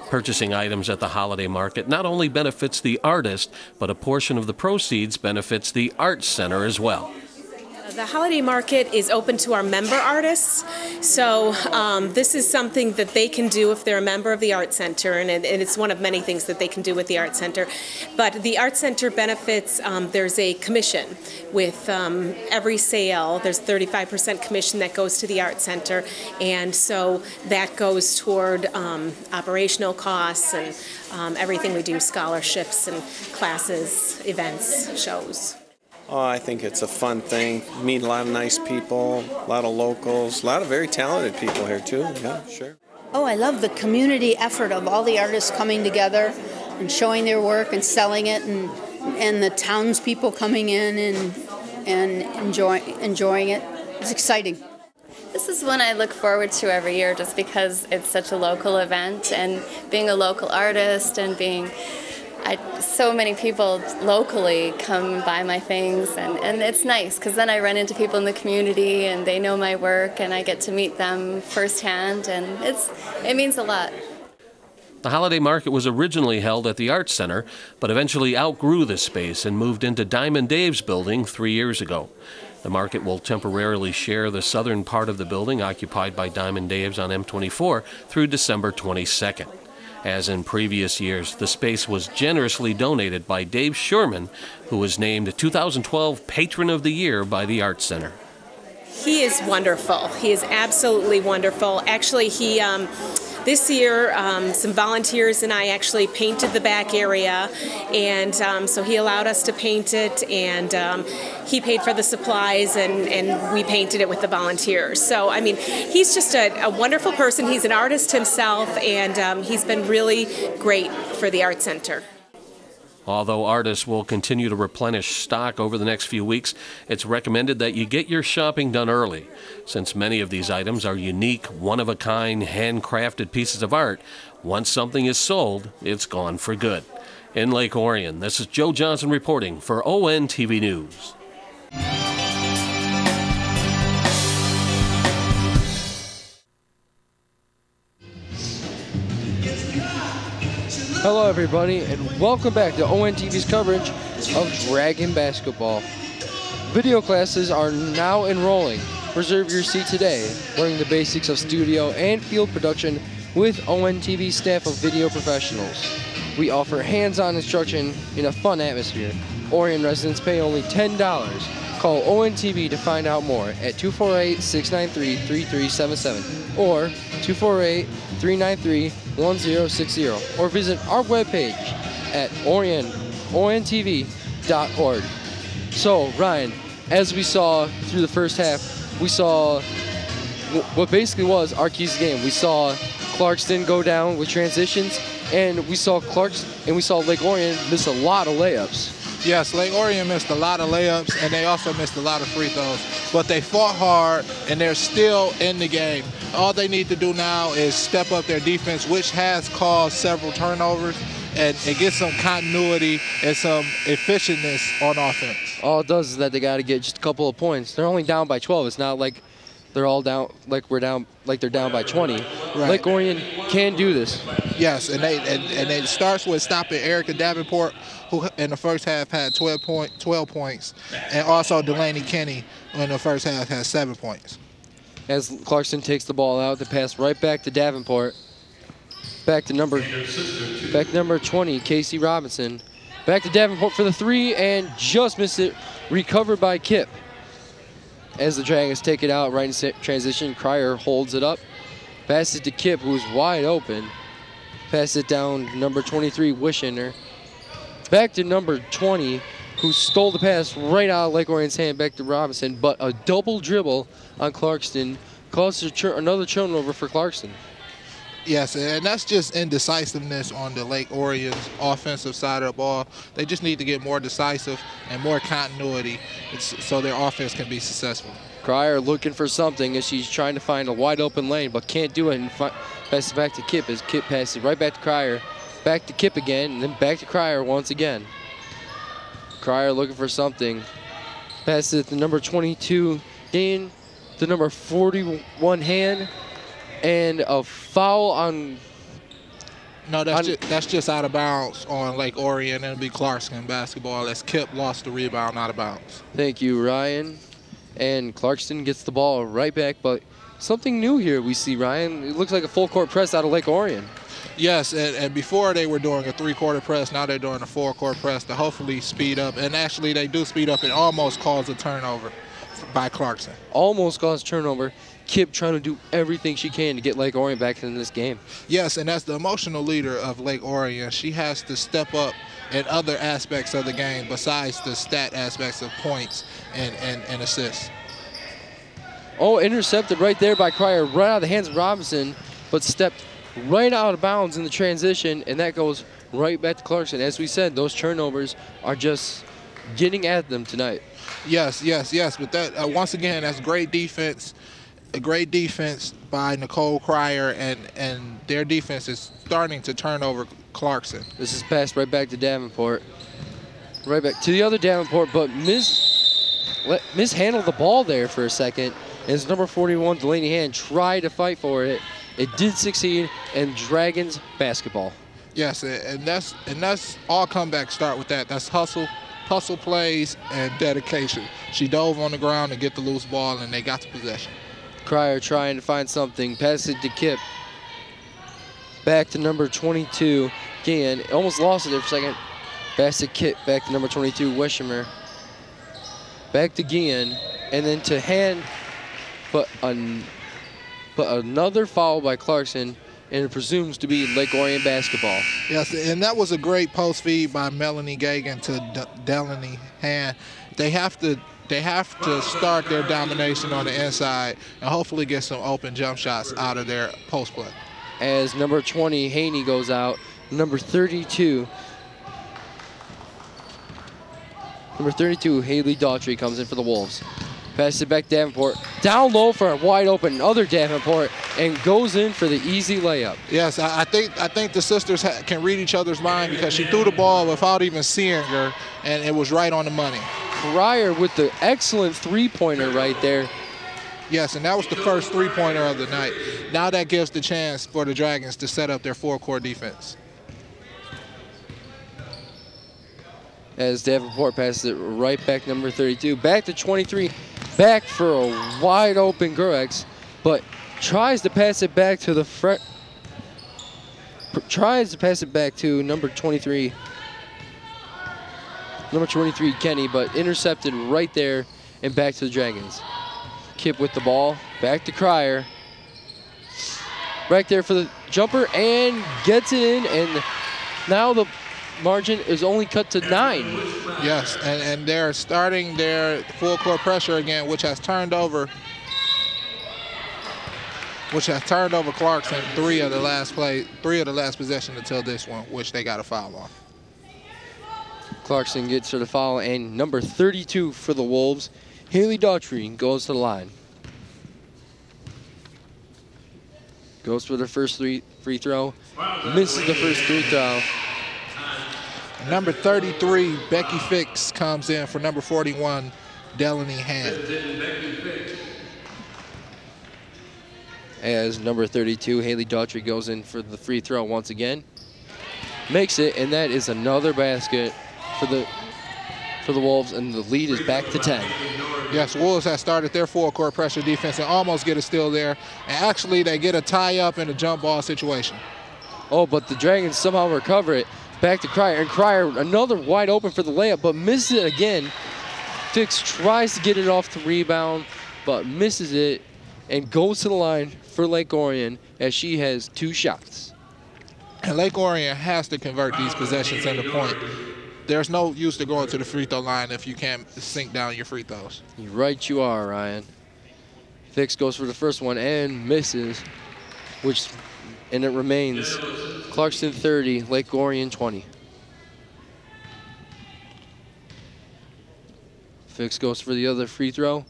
Purchasing items at the holiday market not only benefits the artist, but a portion of the proceeds benefits the Arts Center as well. The holiday market is open to our member artists, so this is something that they can do if they're a member of the Art Center, and it's one of many things that they can do with the Art Center. But the Art Center benefits, there's a commission with every sale. There's 35% commission that goes to the Art Center, and so that goes toward operational costs and everything we do, scholarships and classes, events, shows. Oh, I think it's a fun thing. Meet a lot of nice people, a lot of locals, a lot of very talented people here too. Yeah, sure. Oh, I love the community effort of all the artists coming together and showing their work and selling it, and the townspeople coming in and enjoying it. It's exciting. This is one I look forward to every year just because it's such a local event, and being a local artist and so many people locally come and buy my things, and it's nice because then I run into people in the community and they know my work and I get to meet them firsthand, and it means a lot. The holiday market was originally held at the Arts Center, but eventually outgrew the space and moved into Diamond Dave's building 3 years ago. The market will temporarily share the southern part of the building occupied by Diamond Dave's on M24 through December 22nd. As in previous years, the space was generously donated by Dave Sherman, who was named 2012 Patron of the Year by the Arts Center. He is wonderful. He is absolutely wonderful. Actually, this year, some volunteers and I actually painted the back area, and so he allowed us to paint it, and he paid for the supplies, and we painted it with the volunteers. So, I mean, he's just a wonderful person. He's an artist himself, and he's been really great for the Art Center. Although artists will continue to replenish stock over the next few weeks, it's recommended that you get your shopping done early, since many of these items are unique, one-of-a-kind, handcrafted pieces of art. Once something is sold, it's gone for good. In Lake Orion, this is Joe Johnson reporting for ONTV News. Hello everybody, and welcome back to ONTV's coverage of Dragon basketball. Video classes are now enrolling. Reserve your seat today, learning the basics of studio and field production with ONTV staff of video professionals. We offer hands-on instruction in a fun atmosphere. Orion residents pay only $10. Call ONTV to find out more at 248-693-3377 or 248-393-1060, or visit our webpage at ONTV.org. So, Ryan, as we saw through the first half, we saw what basically was our keys to the game. We saw Clarkston go down with transitions, and we saw Lake Orion miss a lot of layups. Yes, Lake Orion missed a lot of layups, and they also missed a lot of free throws. But they fought hard, and they're still in the game. All they need to do now is step up their defense, which has caused several turnovers, and get some continuity and some efficientness on offense. All it does is that they got to get just a couple of points. They're only down by 12. It's not like they're all down, like they're down by 20. Right. Lake Orion can do this. Yes, and it starts with stopping Erica Davenport, who in the first half had 12 points, and also Delaney Kenny in the first half had 7 points. As Clarkston takes the ball out, the pass right back to Davenport. Back to number 20, Casey Robinson. Back to Davenport for the three, and just missed it. Recovered by Kip. As the Dragons take it out right in transition, Cryer holds it up. Passes it to Kip, who's wide open. Pass it down to number 23, Wishener. Back to number 20, who stole the pass right out of Lake Orion's hand, back to Robinson. But a double dribble on Clarkston causes another turnover for Clarkston. Yes, and that's just indecisiveness on the Lake Orion's offensive side of the ball. They just need to get more decisive and more continuity so their offense can be successful. Cryer looking for something as she's trying to find a wide open lane, but can't do it, and passes back to Kip as Kip passes right back to Cryer. Back to Kip again, and then back to Cryer once again. Cryer looking for something. Passes it to number 22, gain to number 41, Hand. And a foul on... No, that's just out of bounds on Lake Orion. It'll be Clarkston basketball as Kip lost the rebound out of bounds. Thank you, Ryan. And Clarkston gets the ball right back, but something new here we see, Ryan. It looks like a full court press out of Lake Orion. Yes, and before they were doing a three-quarter press, now they're doing a four-court press to hopefully speed up. And actually they do speed up and almost cause a turnover by Clarkston. Almost caused turnover. Kip trying to do everything she can to get Lake Orion back in this game. Yes, and as the emotional leader of Lake Orion, she has to step up in other aspects of the game besides the stat aspects of points and assists. Oh, intercepted right there by Cryer, right out of the hands of Robinson, but stepped right out of bounds in the transition, and that goes right back to Clarkston. As we said, those turnovers are just getting at them tonight. Yes, but that once again, that's great defense. A great defense by Nicole Cryer, and their defense is starting to turn over Clarkston. This is passed right back to Davenport. Right back to the other Davenport, but mishandled the ball there for a second. As number 41, Delaney Hand, tried to fight for it. It did succeed, and Dragons basketball. Yes, and that's all comebacks start with that. That's hustle plays, and dedication. She dove on the ground to get the loose ball, and they got the possession. Cryer trying to find something. Pass it to Kip. Back to number 22. Again, almost lost it there for a second. Pass to Kip. Back to number 22, Wishemer. Back to Gian. And then to Hand. But another foul by Clarkston, and it presumes to be Lake Orion basketball. Yes, and that was a great post feed by Melanie Gagan to Delaney Hand. They have to start their domination on the inside and hopefully get some open jump shots out of their post play. As number 20, Haney, goes out. Number 32, Number 32, Haley Daughtry comes in for the Wolves. Passes it back to Davenport. Down low for a wide open other Davenport and goes in for the easy layup. Yes, I think the sisters can read each other's mind because she threw the ball without even seeing her, and it was right on the money. Cryer with the excellent three-pointer right there. Yes, and that was the first three-pointer of the night. Now that gives the chance for the Dragons to set up their four-court defense. As Davenport passes it right back, number 32. Back to 23. Back for a wide open Gurex, but tries to pass it back to the front. Tries to pass it back to number 23. Number 23, Kenny, but intercepted right there and back to the Dragons. Kip with the ball. Back to Cryer. Right there for the jumper and gets it in, and now the margin is only cut to 9. Yes, and they're starting their full court pressure again, which has turned over Clarkston three of the last possession until this one, which they got a foul on. Clarkston gets to the foul, and number 32 for the Wolves, Haley Daughtry, goes to the line. Goes for the first free throw, misses the first free throw. Number 33, Becky Fix, comes in for number 41, Delaney Hand. As number 32, Haley Daughtry, goes in for the free throw once again. Makes it, and that is another basket for the Wolves, and the lead is back to 10. Yes, Wolves have started their full-court pressure defense and almost get a steal there. And actually, they get a tie-up in a jump ball situation. Oh, but the Dragons somehow recover it. Back to Cryer, and Cryer another wide open for the layup, but misses it again. Fix tries to get it off the rebound, but misses it and goes to the line for Lake Orion as she has 2 shots. And Lake Orion has to convert these possessions into point. There's no use to going to the free throw line if you can't sink down your free throws. You're right, you are, Ryan. Fix goes for the first one and misses, and it remains Clarkston 30, Lake Orion 20. Fix goes for the other free throw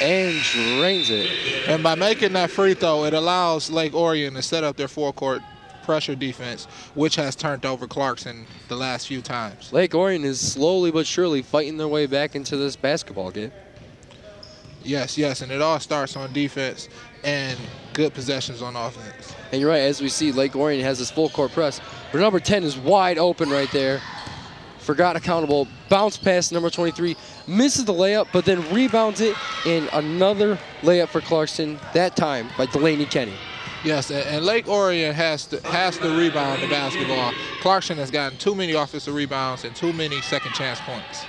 and drains it. And by making that free throw, it allows Lake Orion to set up their four-court pressure defense, which has turned over Clarkston the last few times. Lake Orion is slowly but surely fighting their way back into this basketball game. Yes, and it all starts on defense and good possessions on offense. And you're right, as we see, Lake Orion has this full court press, but number 10 is wide open right there. Forgot accountable, bounce pass number 23, misses the layup, but then rebounds it, and another layup for Clarkston, that time by Delaney Kenny. Yes, and Lake Orion has to rebound the basketball. Clarkston has gotten too many offensive rebounds and too many second chance points.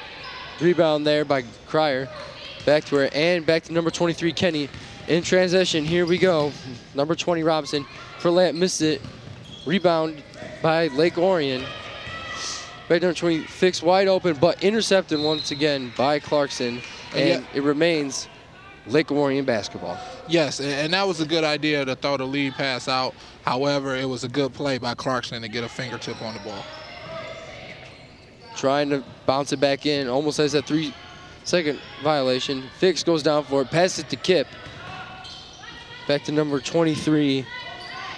Rebound there by Cryer. Back to her, and back to number 23, Kenny. In transition, here we go. Number 20, Robinson. For layup, missed it. Rebound by Lake Orion. Back to number 20, Fix wide open, but intercepted once again by Clarkston. And it remains Lake Orion basketball. Yes, and that was a good idea to throw the lead pass out. However, it was a good play by Clarkston to get a fingertip on the ball. Trying to bounce it back in, almost has that 3-second violation. Fix goes down for it, passes it to Kip. Back to number 23,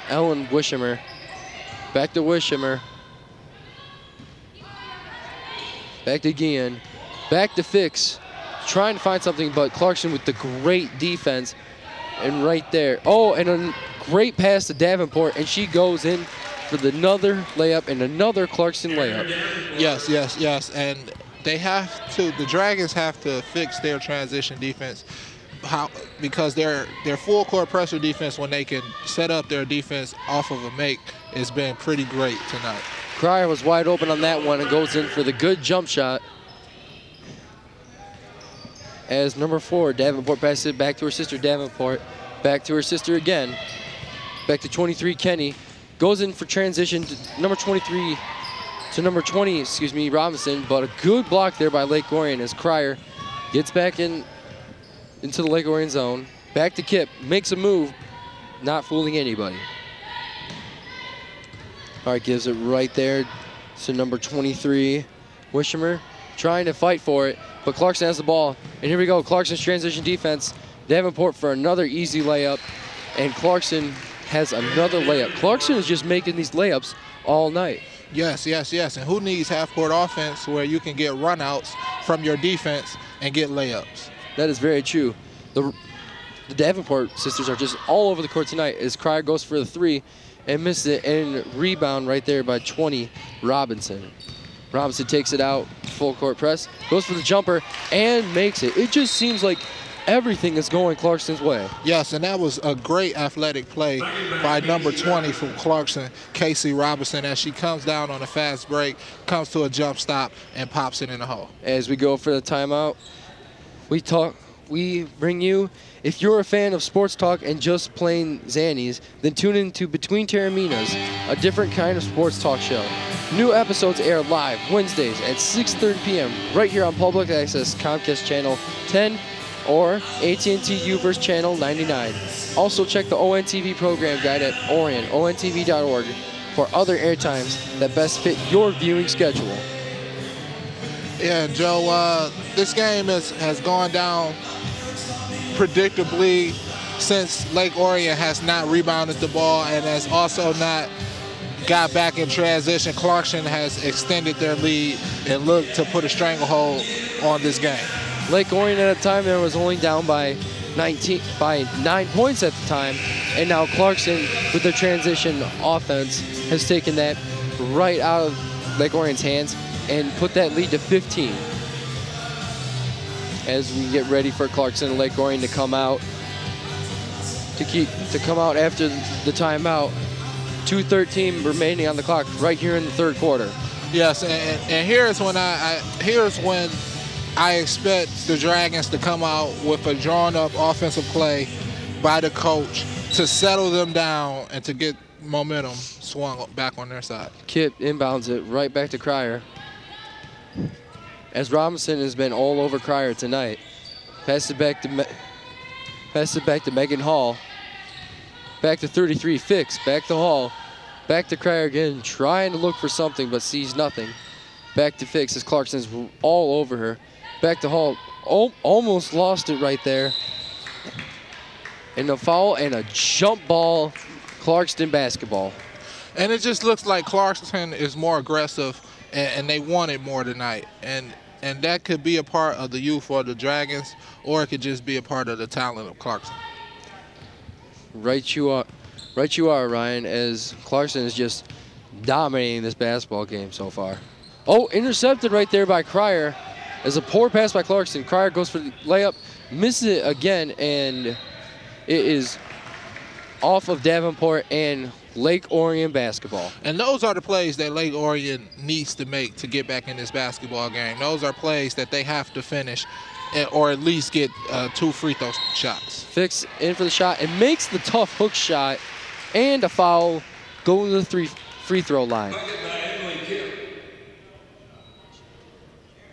Ellen Wishamer. Back to Wishamer. Back to Guillen. Back to Fix. Trying to find something, but Clarkston with the great defense. And right there. Oh, and a great pass to Davenport, and she goes in for another layup and another Clarkston layup. Yes. And the Dragons have to fix their transition defense. Because their full court pressure defense, when they can set up their defense off of a make, has been pretty great tonight. Cryer was wide open on that one and goes in for the good jump shot. As number 4, Davenport passes it back to her sister, Davenport. Back to her sister again. Back to 23, Kenny. Goes in for transition to number 23 to number 20, Robinson. But a good block there by Lake Orion as Cryer gets back into the Lake Orion zone. Back to Kip, makes a move, not fooling anybody. All right, gives it right there to number 23, Wishamer. trying to fight for it, but Clarkston has the ball. And here we go, Clarkston's transition defense. Davenport for another easy layup, and Clarkston has another layup. Clarkston is just making these layups all night. Yes, yes, yes. And who needs half-court offense where you can get runouts from your defense and get layups? That is very true. The Davenport sisters are just all over the court tonight as Cryer goes for the three and misses it, and rebound right there by 20, Robinson. Robinson takes it out, full court press, goes for the jumper, and makes it. It just seems like everything is going Clarkston's way. Yes, and that was a great athletic play by number 20 from Clarkston, Casey Robinson, as she comes down on a fast break, comes to a jump stop, and pops it in the hole. As we go for the timeout, we bring you, if you're a fan of sports talk and just plain Zannies, then tune in to Between Terraminas, a different kind of sports talk show. New episodes air live Wednesdays at 6:30 p.m. right here on Public Access Comcast Channel 10 or AT&T UVerse Channel 99. Also check the ONTV program guide at Orion, ontv.org for other airtimes that best fit your viewing schedule. Yeah, Joe, this game has gone down predictably since Lake Orion has not rebounded the ball and has also not got back in transition. Clarkston has extended their lead and looked to put a stranglehold on this game. Lake Orion at a time there was only down by 9 points at the time, and now Clarkston with their transition offense has taken that right out of Lake Orion's hands and put that lead to 15. As we get ready for Clarkston and Lake Orion to come out after the timeout. 2:13 remaining on the clock right here in the third quarter. Yes, and here's when I expect the Dragons to come out with a drawn-up offensive play by the coach to settle them down and to get momentum swung back on their side. Kip inbounds it right back to Cryer. As Robinson has been all over Cryer tonight. Pass it back to Megan Hall. Back to 33, Fix, back to Hall. Back to Cryer again, trying to look for something but sees nothing. Back to Fix as Clarkston's all over her. Back to Hall, almost lost it right there. And a foul and a jump ball, Clarkston basketball. And it just looks like Clarkston is more aggressive and they want it more tonight. And that could be a part of the youth for the Dragons, or it could just be a part of the talent of Clarkston. Right you are, Ryan, as Clarkston is just dominating this basketball game so far. Oh, intercepted right there by Cryer. As a poor pass by Clarkston. Cryer goes for the layup, misses it again, and it is off of Davenport and Lake Orion basketball. And those are the plays that Lake Orion needs to make to get back in this basketball game. Those are plays that they have to finish or at least get 2 free throw shots. Fix in for the shot and makes the tough hook shot and a foul going to the free throw line.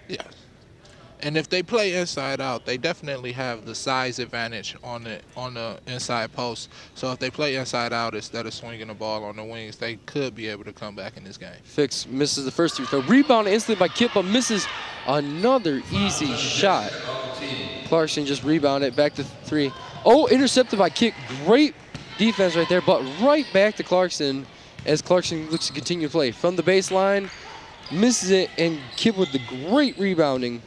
Yeah. And if they play inside out, they definitely have the size advantage on the inside post. So if they play inside out instead of swinging the ball on the wings, they could be able to come back in this game. Fix misses the first free throw. Rebound instantly by Kip, but misses another easy shot. Clarkston just rebounded back to 3. Oh, intercepted by Kip. Great defense right there, but right back to Clarkston as Clarkston looks to continue to play. From the baseline, misses it, and Kip with the great rebounding.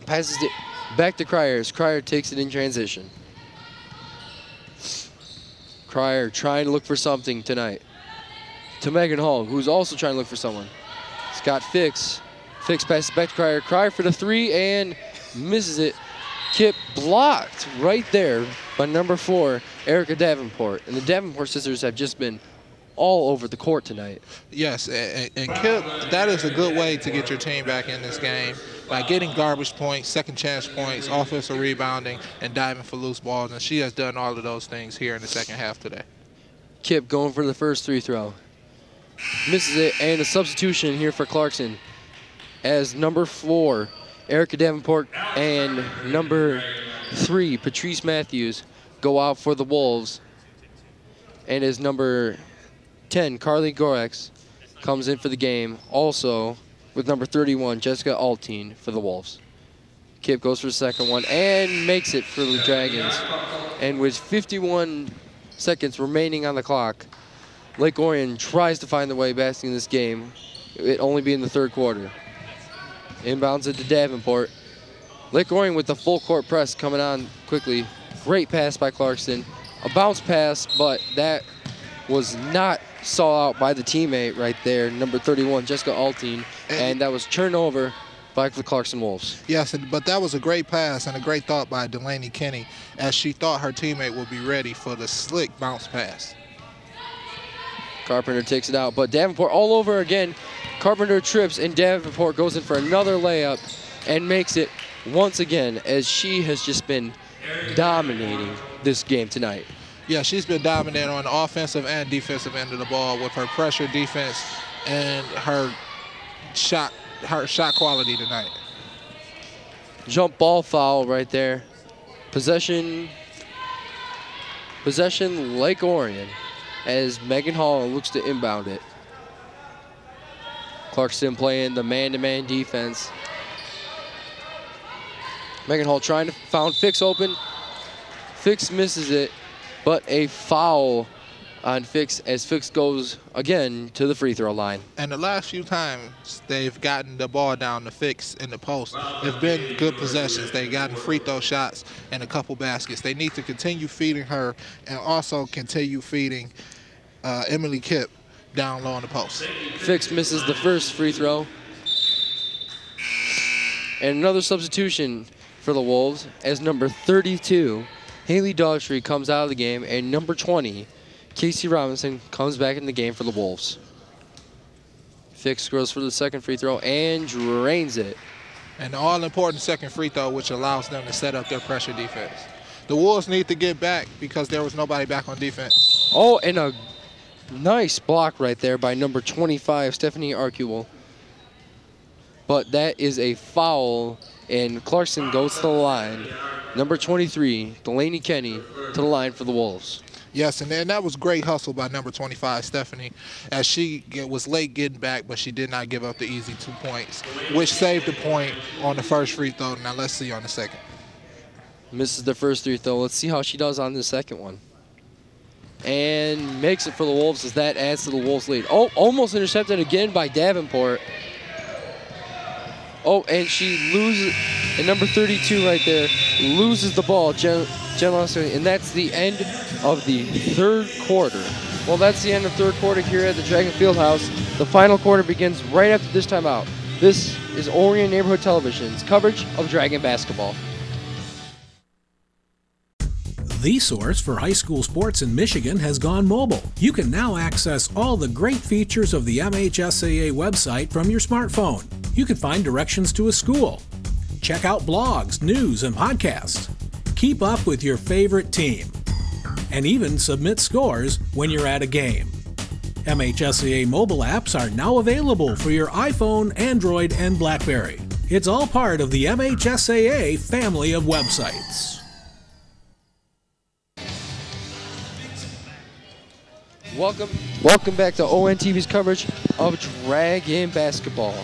Passes it back to Cryer as Cryer takes it in transition. Cryer trying to look for something tonight. To Megan Hall, who's also trying to look for someone. Scott Fix. Fix passes back to Cryer. Cryer for the 3 and misses it. Kip blocked right there by number 4, Erica Davenport. And the Davenport sisters have just been all over the court tonight. Yes, and Kip, that is a good way to get your team back in this game by getting garbage points, second chance points, offensive rebounding, and diving for loose balls. And she has done all of those things here in the second half today. Kip going for the first free throw. Misses it, and a substitution here for Clarkston as number 4, Erica Davenport, and number 3, Patrice Matthews, go out for the Wolves. And as number 10, Carly Gorex, comes in for the game. Also, with number 31, Jessica Altine for the Wolves. Kip goes for the second one and makes it for the Dragons. And with 51 seconds remaining on the clock, Lake Orion tries to find the way back in this game. It only be in the third quarter. Inbounds it to Davenport. Lake Orion with the full court press coming on quickly. Great pass by Clarkston. A bounce pass, but that was not saw out by the teammate right there, number 31, Jessica Altine, and that was turned over by the Clarkston Wolves. Yes, but that was a great pass and a great thought by Delaney Kenny, as she thought her teammate would be ready for the slick bounce pass. Carpenter takes it out, but Davenport all over again. Carpenter trips, and Davenport goes in for another layup and makes it once again, as she has just been dominating this game tonight. Yeah, she's been dominating on the offensive and defensive end of the ball with her pressure defense and her shot quality tonight. Jump ball foul right there. Possession Lake Orion, as Megan Hall looks to inbound it. Clarkston playing the man-to-man defense. Megan Hall trying to found Fix open. Fix misses it, but a foul on Fix as Fix goes again to the free throw line. And the last few times they've gotten the ball down to Fix in the post, they've been good possessions. They've gotten free throw shots and a couple baskets. They need to continue feeding her and also continue feeding Emily Kipp down low on the post. Fix misses the first free throw. And another substitution for the Wolves as number 32, Haley Dogtree, comes out of the game, and number 20, Casey Robinson, comes back in the game for the Wolves. Fix goes for the second free throw and drains it. An all-important second free throw, which allows them to set up their pressure defense. The Wolves need to get back because there was nobody back on defense. Oh, and a nice block right there by number 25, Stephanie Arcuel. But that is a foul, and Clarkston goes to the line. Number 23, Delaney Kenny, to the line for the Wolves. Yes, and that was great hustle by number 25, Stephanie, as she was late getting back, but she did not give up the easy 2 points, which saved the point on the first free throw. Now let's see on the second. Misses the first free throw. Let's see how she does on the second one. And makes it for the Wolves, as that adds to the Wolves' lead. Oh, almost intercepted again by Davenport. Oh, and she loses, and number 32 right there loses the ball, Jen Lester, and that's the end of the third quarter. Well, that's the end of third quarter here at the Dragon Fieldhouse. The final quarter begins right after this timeout. This is Orion Neighborhood Television's coverage of Dragon basketball. The source for high school sports in Michigan has gone mobile. You can now access all the great features of the MHSAA website from your smartphone. You can find directions to a school, check out blogs, news, and podcasts, keep up with your favorite team, and even submit scores when you're at a game. MHSAA mobile apps are now available for your iPhone, Android, and BlackBerry. It's all part of the MHSAA family of websites. Welcome back to ONTV's coverage of Dragon basketball.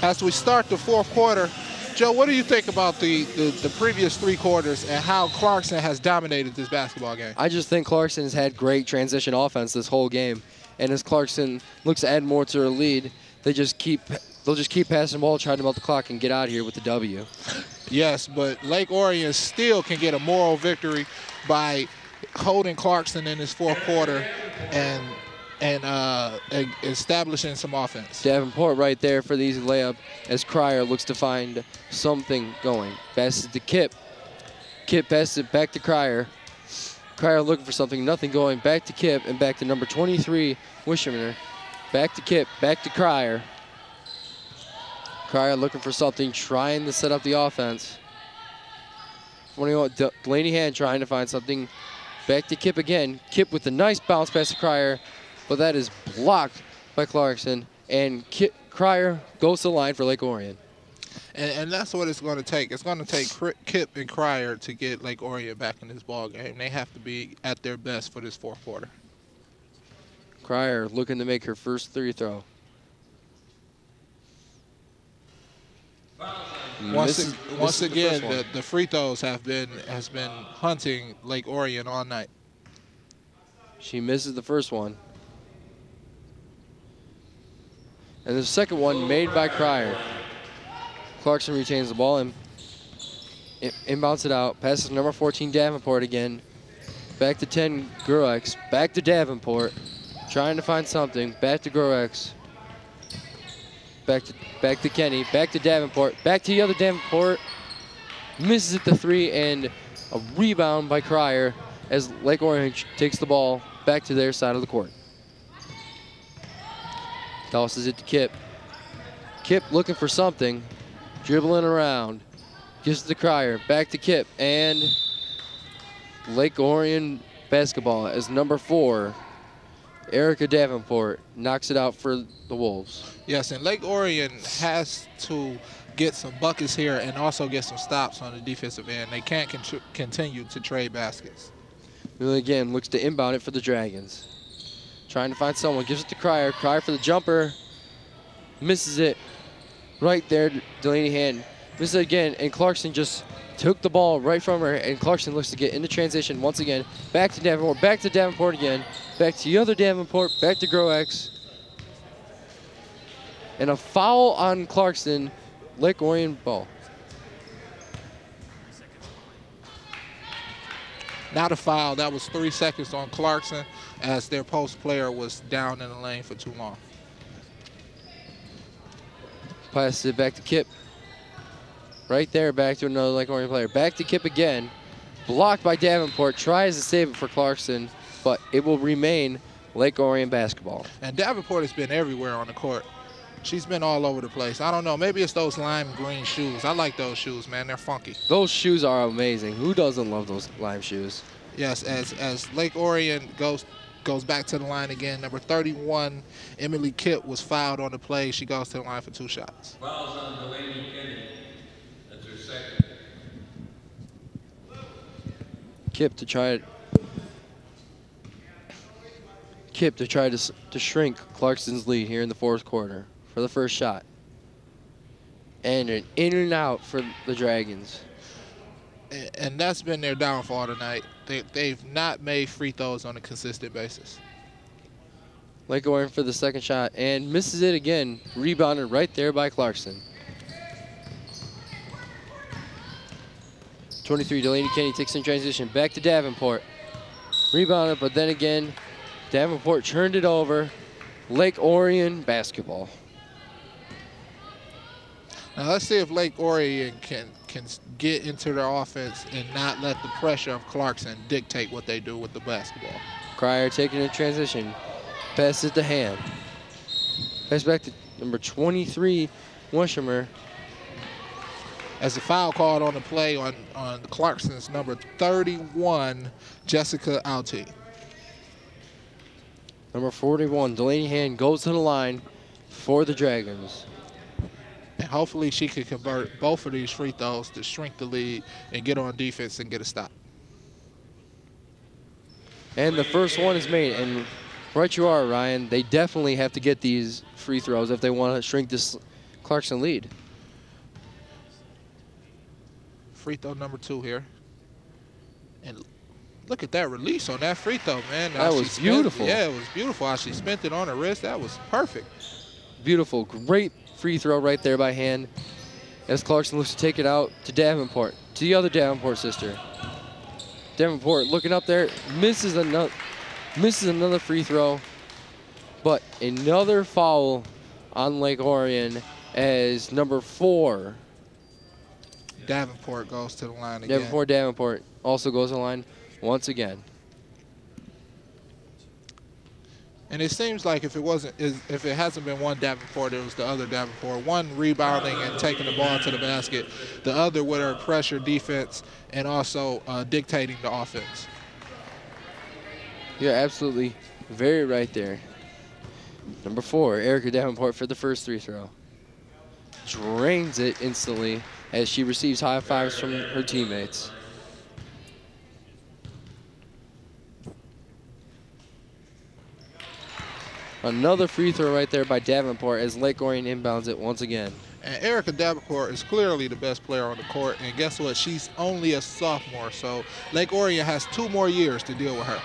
As we start the fourth quarter, Joe, what do you think about the previous three quarters and how Clarkston has dominated this basketball game? I just think Clarkston has had great transition offense this whole game, and as Clarkston looks to add more to their lead, they'll just keep passing the ball, trying to melt the clock, and get out of here with the W. Yes, but Lake Orion still can get a moral victory by holding Clarkston in this fourth quarter and establishing some offense. Davenport right there for the easy layup as Cryer looks to find something going. Passes to Kip. Kip passes it back to Cryer. Cryer looking for something, nothing going. Back to Kip and back to number 23, Wisherman. Back to Kip, back to Cryer. Cryer looking for something, trying to set up the offense. Delaney Hand trying to find something. Back to Kip again. Kip with a nice bounce pass to Cryer, but that is blocked by Clarkston, and Cryer goes to the line for Lake Orion. And that's what it's going to take. It's going to take Kip and Cryer to get Lake Orion back in this ball game. They have to be at their best for this fourth quarter. Cryer looking to make her first free throw. Once again, the free throws has been hunting Lake Orion all night. She misses the first one. And the second one made by Cryer. Clarkston retains the ball and inbounds it out. Passes number 14 Davenport again. Back to 10 Gruex. Back to Davenport. Trying to find something. Back to Gruex. Back to Kenny. Back to Davenport. Back to the other Davenport. Misses at the 3 and a rebound by Cryer as Lake Orion takes the ball back to their side of the court. Tosses it to Kip. Kip looking for something. Dribbling around. Gives it to Cryer. Back to Kip. And Lake Orion basketball as number 4, Erica Davenport, knocks it out for the Wolves. Yes, and Lake Orion has to get some buckets here and also get some stops on the defensive end. They can't continue to trade baskets. Really again looks to inbound it for the Dragons. Trying to find someone. Gives it to Cryer. Cryer for the jumper. Misses it. Right there, Delaney Hand. Misses it again, and Clarkston just took the ball right from her, and Clarkston looks to get into transition once again. Back to Davenport again. Back to the other Davenport, back to Gruex. And a foul on Clarkston, Lake Orion ball. Not a foul, that was 3 seconds on Clarkston as their post player was down in the lane for too long. Passes it back to Kip. Right there, back to another Lake Orion player. Back to Kip again. Blocked by Davenport. Tries to save it for Clarkston, but it will remain Lake Orion basketball. And Davenport has been everywhere on the court. She's been all over the place. I don't know. Maybe it's those lime green shoes. I like those shoes, man. They're funky. Those shoes are amazing. Who doesn't love those lime shoes? Yes, as Lake Orion goes back to the line again. Number 31, Emily Kipp, was fouled on the play. She goes to the line for 2 shots. Fouls on Delaney Kenny. That's her second. Kip to try to shrink Clarkston's lead here in the fourth quarter for the first shot. And an in and out for the Dragons. And that's been their downfall tonight. They've not made free throws on a consistent basis. Lake Orion for the second shot and misses it again. Rebounded right there by Clarkston. 23, Delaney Kenny takes in transition. Back to Davenport. Rebounded, but then again, Davenport turned it over. Lake Orion basketball. Now let's see if Lake Orion can get into their offense and not let the pressure of Clarkston dictate what they do with the basketball. Cryer taking in transition. Pass it to Hand. Pass back to number 23, Wishamer. As a foul called on the play on Clarkston's number 31, Jessica Alti. Number 41, Delaney Hand, goes to the line for the Dragons. And hopefully she can convert both of these free throws to shrink the lead and get on defense and get a stop. And the first one is made. And right you are, Ryan. They definitely have to get these free throws if they want to shrink this Clarkston lead. Free throw number 2 here. And look at that release on that free throw, man. That was beautiful. Yeah, it was beautiful how she spent it on her wrist. That was perfect. Beautiful. Great free throw right there by Hand. As Clarkston looks to take it out to Davenport, to the other Davenport sister. Davenport looking up there, misses another free throw. But another foul on Lake Orion as number 4. Davenport goes to the line again. Davenport also goes to the line once again. And it seems like if it hasn't been one Davenport, it was the other Davenport. One rebounding and taking the ball to the basket. The other with her pressure defense and also dictating the offense. You're absolutely very right there. Number 4, Erica Davenport for the first free throw. Drains it instantly as she receives high fives from her teammates. Another free throw right there by Davenport as Lake Orion inbounds it once again. And Erica Davenport is clearly the best player on the court. And guess what? She's only a sophomore. So Lake Orion has 2 more years to deal with her.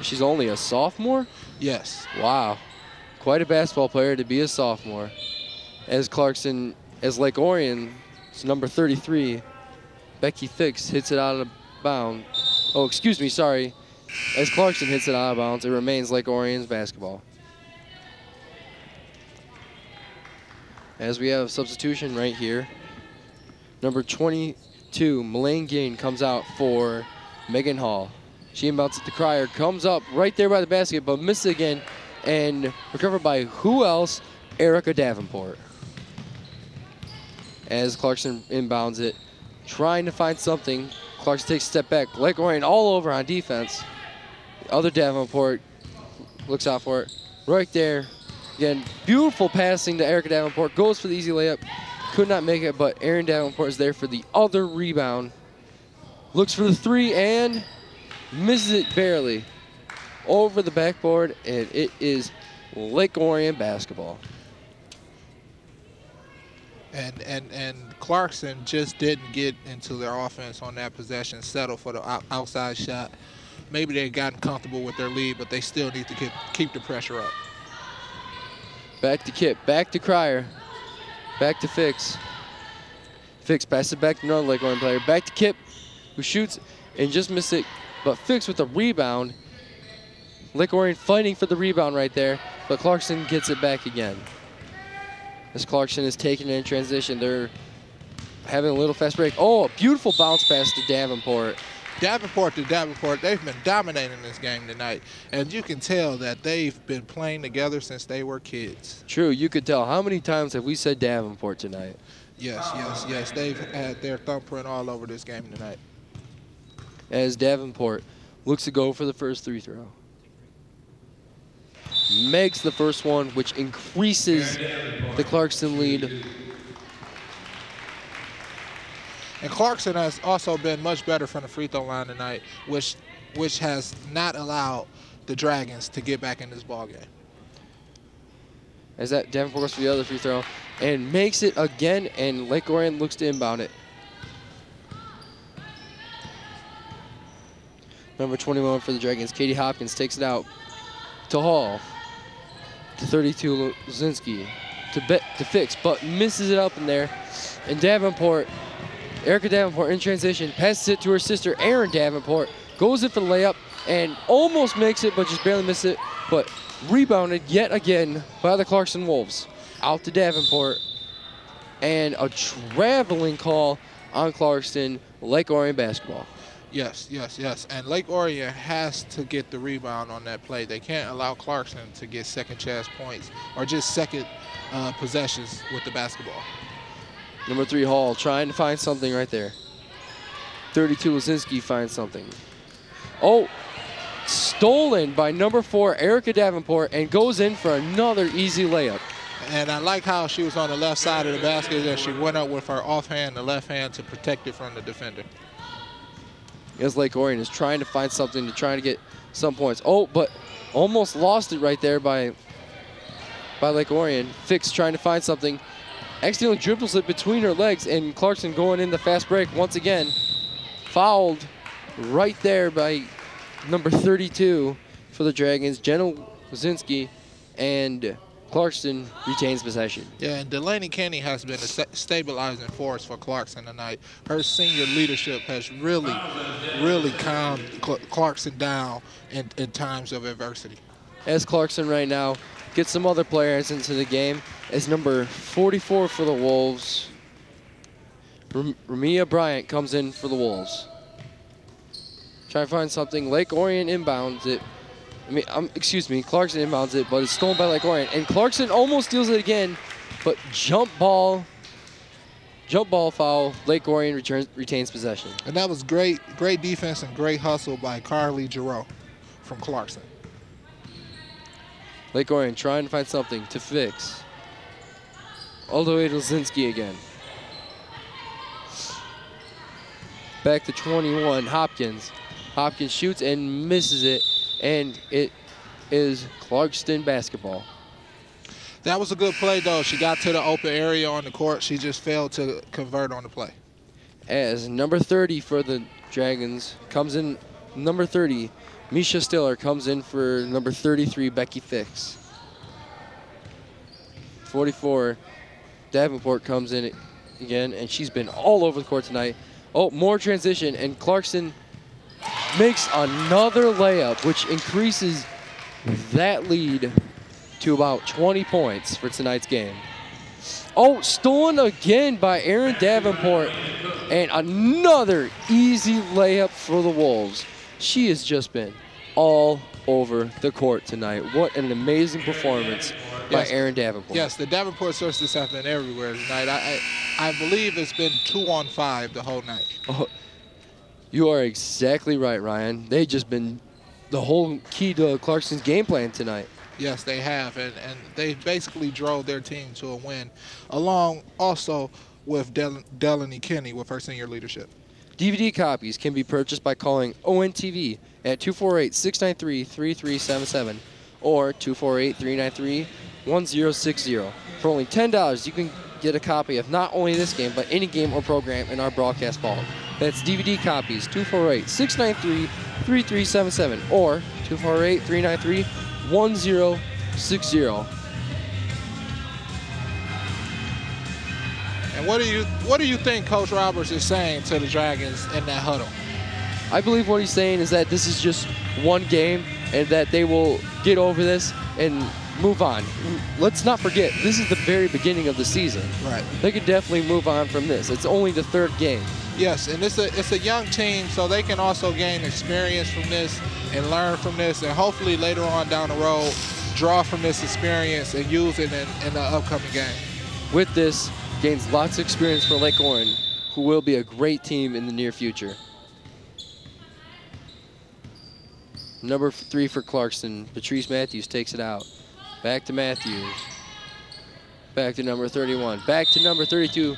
She's only a sophomore? Yes. Wow. Quite a basketball player to be a sophomore. As Lake Orion's number 33, Becky Fix hits it out of bounds. Oh, excuse me, sorry. As Clarkston hits it out of bounds, it remains Lake Orion's basketball. As we have a substitution right here. Number 22, Melaine Gain, comes out for Megan Hall. She inbounds it to Cryer, comes up right there by the basket, but misses again, and recovered by who else? Erica Davenport. As Clarkston inbounds it, trying to find something. Clarkston takes a step back. Lake Orion all over on defense. The other Davenport looks out for it. Right there. Again, beautiful passing to Erica Davenport. Goes for the easy layup. Could not make it, but Erin Davenport is there for the other rebound. Looks for the 3 and misses it barely. Over the backboard, and it is Lake Orion basketball. And Clarkston just didn't get into their offense on that possession, settle for the outside shot. Maybe they've gotten comfortable with their lead, but they still need to keep the pressure up. Back to Kip, back to Cryer, back to Fix. Fix passes it back to another Lake Orion player. Back to Kip, who shoots and just missed it, but Fix with a rebound. Lake Orion fighting for the rebound right there, but Clarkston gets it back again. As Clarkston is taking it in transition, they're having a little fast break. Oh, a beautiful bounce pass to Davenport. Davenport to Davenport, they've been dominating this game tonight. And you can tell that they've been playing together since they were kids. True, you could tell. How many times have we said Davenport tonight? Yes. They've had their thumbprint all over this game tonight. As Davenport looks to go for the first free throw. Makes the first one, which increases the Clarkston lead. And Clarkston has also been much better from the free throw line tonight, which has not allowed the Dragons to get back in this ball game. As that Davenport goes for the other free throw and makes it again, and Lake Orion looks to inbound it. Number 21 for the Dragons, Katie Hopkins, takes it out to Hall, to 32 Lozinski, to Fix, but misses it up in there. And Davenport, Erica Davenport in transition, passes it to her sister, Erin Davenport, goes in for the layup and almost makes it, but just barely missed it, but rebounded yet again by the Clarkston Wolves. Out to Davenport, and a traveling call on Clarkston, Lake Orion basketball. Yes. And Lake Orion has to get the rebound on that play. They can't allow Clarkston to get second chance points or just second possessions with the basketball. Number 3, Hall, trying to find something right there. 32, Lozinski finds something. Oh, stolen by number 4, Erica Davenport, and goes in for another easy layup. And I like how she was on the left side of the basket and she went up with her offhand, the left hand, to protect it from the defender. As Lake Orion is trying to find something to try to get some points. Oh, but almost lost it right there by Lake Orion. Fix trying to find something. Accidentally dribbles it between her legs, and Clarkston going in the fast break once again. Fouled right there by number 32 for the Dragons, Jenna Wazinski, and Clarkston retains possession. Yeah, and Delaney Kenny has been a stabilizing force for Clarkston tonight. Her senior leadership has really calmed Clarkston down in times of adversity. As Clarkston right now gets some other players into the game, as number 44 for the Wolves, Ramia Bryant, comes in for the Wolves. Trying to find something. Lake Orion inbounds it. Clarkston inbounds it, but it's stolen by Lake Orion. And Clarkston almost steals it again, but jump ball foul. Lake Orion retains possession. And that was great defense and great hustle by Carly Giroux from Clarkston. Lake Orion trying to find something to Fix. All the way to Lozinski again. Back to 21, Hopkins. Hopkins shoots and misses it, and it is Clarkston basketball. That was a good play, though. She got to the open area on the court. She just failed to convert on the play. As number 30 for the Dragons comes in, number 30, Misha Stiller comes in for number 33, Becky Fix. 44, Davenport comes in again, and she's been all over the court tonight. Oh, more transition, and Clarkston makes another layup, which increases that lead to about 20 points for tonight's game. Oh, stolen again by Erin Davenport, and another easy layup for the Wolves. She has just been all over the court tonight. What an amazing performance by Erin Davenport. Yes, the Davenport sources have been everywhere tonight. I believe it's been 2-on-5 the whole night. Oh, you are exactly right, Ryan. They've just been the whole key to Clarkston's game plan tonight. Yes, they have, and they basically drove their team to a win, along also with Delaney Kinney with her senior leadership. DVD copies can be purchased by calling ONTV at 248-693-3377 or 248-393-1060. For only $10, you can get a copy of not only this game, but any game or program in our broadcast vault. That's DVD copies, 248-693-3377 or 248-393-1060. And what do you think Coach Roberts is saying to the Dragons in that huddle? I believe what he's saying is that this is just one game and that they will get over this and move on. Let's not forget, this is the very beginning of the season. Right. They could definitely move on from this. It's only the third game. Yes, and it's a young team, so they can also gain experience from this and learn from this, and hopefully later on down the road, draw from this experience and use it in the upcoming game. With this, gains lots of experience for Lake Orion, who will be a great team in the near future. Number 3 for Clarkston, Patrice Matthews takes it out. Back to Matthews. Back to number 31. Back to number 32.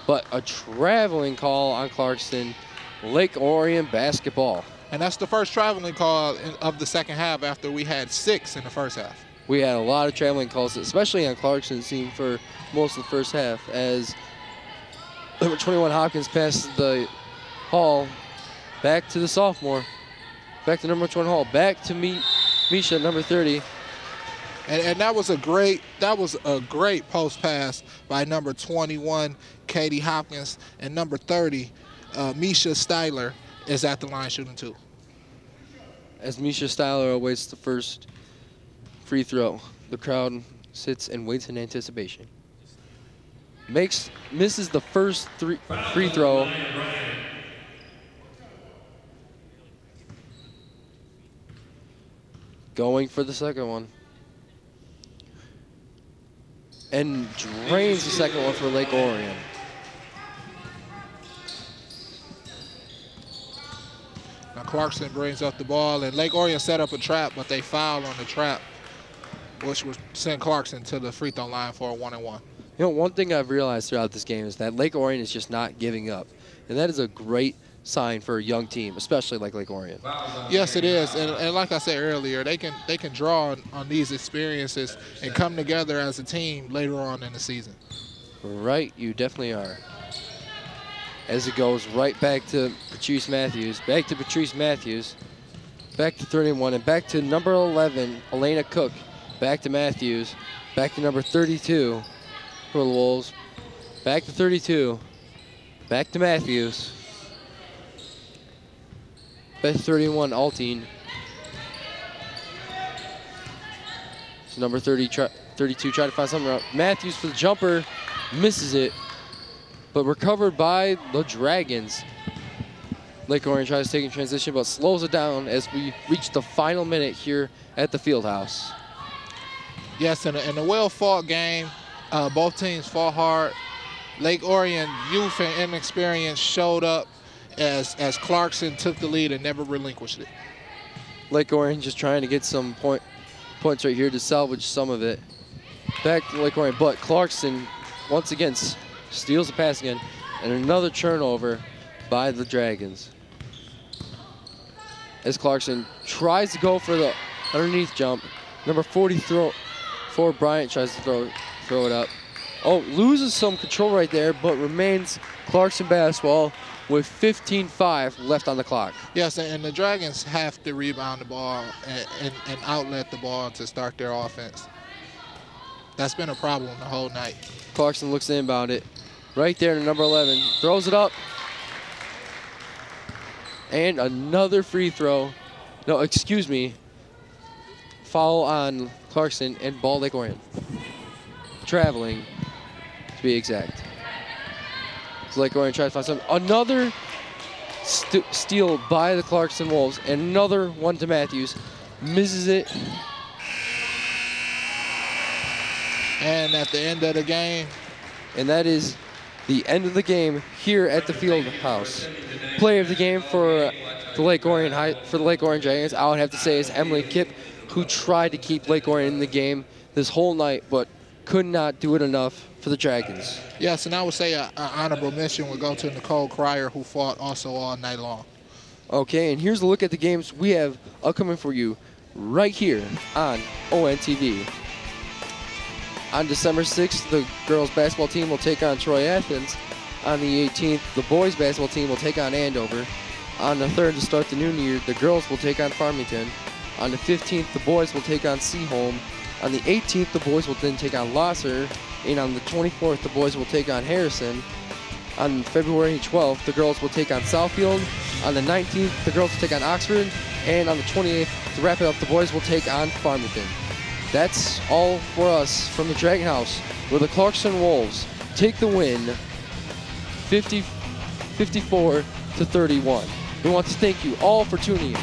But a traveling call on Clarkston. Lake Orion basketball. And that's the first traveling call of the second half after we had 6 in the first half. We had a lot of traveling calls, especially on Clarkston's team for most of the first half, as number 21 Hopkins passes the Hall back to the sophomore. Back to number 21 Hall. Back to Misha, number 30. And that was a great post pass by number 21 Katie Hopkins, and number 30 Misha Styler is at the line shooting 2. As Misha Styler awaits the first free throw, the crowd sits and waits in anticipation. Misses the first free throw. Going for the second one. And drains the second one for Lake Orion. Now Clarkston brings up the ball, and Lake Orion set up a trap, but they fouled on the trap, which would send Clarkston to the free throw line for a 1-and-1. You know, one thing I've realized throughout this game is that Lake Orion is just not giving up. And that is a great sign for a young team, especially like Lake Orion. Yes, it is. And like I said earlier, they can draw on these experiences and come together as a team later on in the season. Right, you definitely are. As it goes right back to Patrice Matthews, back to 31, and back to number 11, Elena Cook. Back to Matthews, back to number 32 for the Wolves. Back to 32, back to Matthews. Back to 31, Altine. So number 32 trying to find something out. Matthews for the jumper, misses it, but recovered by the Dragons. Lake Orion tries to take in transition, but slows it down as we reach the final minute here at the Fieldhouse. Yes, in a well-fought game, both teams fought hard. Lake Orion youth and inexperience showed up as Clarkston took the lead and never relinquished it. Lake Orion just trying to get some points right here to salvage some of it. Back to Lake Orion, but Clarkston once again steals the pass again, and another turnover by the Dragons. As Clarkston tries to go for the underneath jump, number 44 before Bryant tries to throw it up. Oh, loses some control right there, but remains Clarkston basketball with 15:5 left on the clock. Yes, and the Dragons have to rebound the ball and outlet the ball to start their offense. That's been a problem the whole night. Clarkston looks to inbound it. Right there to number 11. Throws it up. And another free throw. No, excuse me. Foul on Clarkston and ball Lake Orion. Traveling, to be exact. So Lake Orion tries to find something. Another steal by the Clarkston Wolves. And another one to Matthews. Misses it. And at the end of the game. And that is the end of the game here at the field house. Player of the game for the Lake Orion Dragons, I would have to say, is Emily Kipp, who tried to keep Lake Orion in the game this whole night, but could not do it enough for the Dragons. Yes, and I would say an honorable mention would go to Nicole Cryer, who fought also all night long. Okay, and here's a look at the games we have upcoming for you right here on ONTV. On December 6th, the girls basketball team will take on Troy Athens. On the 18th, the boys basketball team will take on Andover. On the 3rd, to start the new year, the girls will take on Farmington. On the 15th, the boys will take on Seaholm. On the 18th, the boys will then take on Losser. And on the 24th, the boys will take on Harrison. On February 12th, the girls will take on Southfield. On the 19th, the girls will take on Oxford. And on the 28th, to wrap it up, the boys will take on Farmington. That's all for us from the Dragon House, where the Clarkston Wolves take the win 54-31. We want to thank you all for tuning in.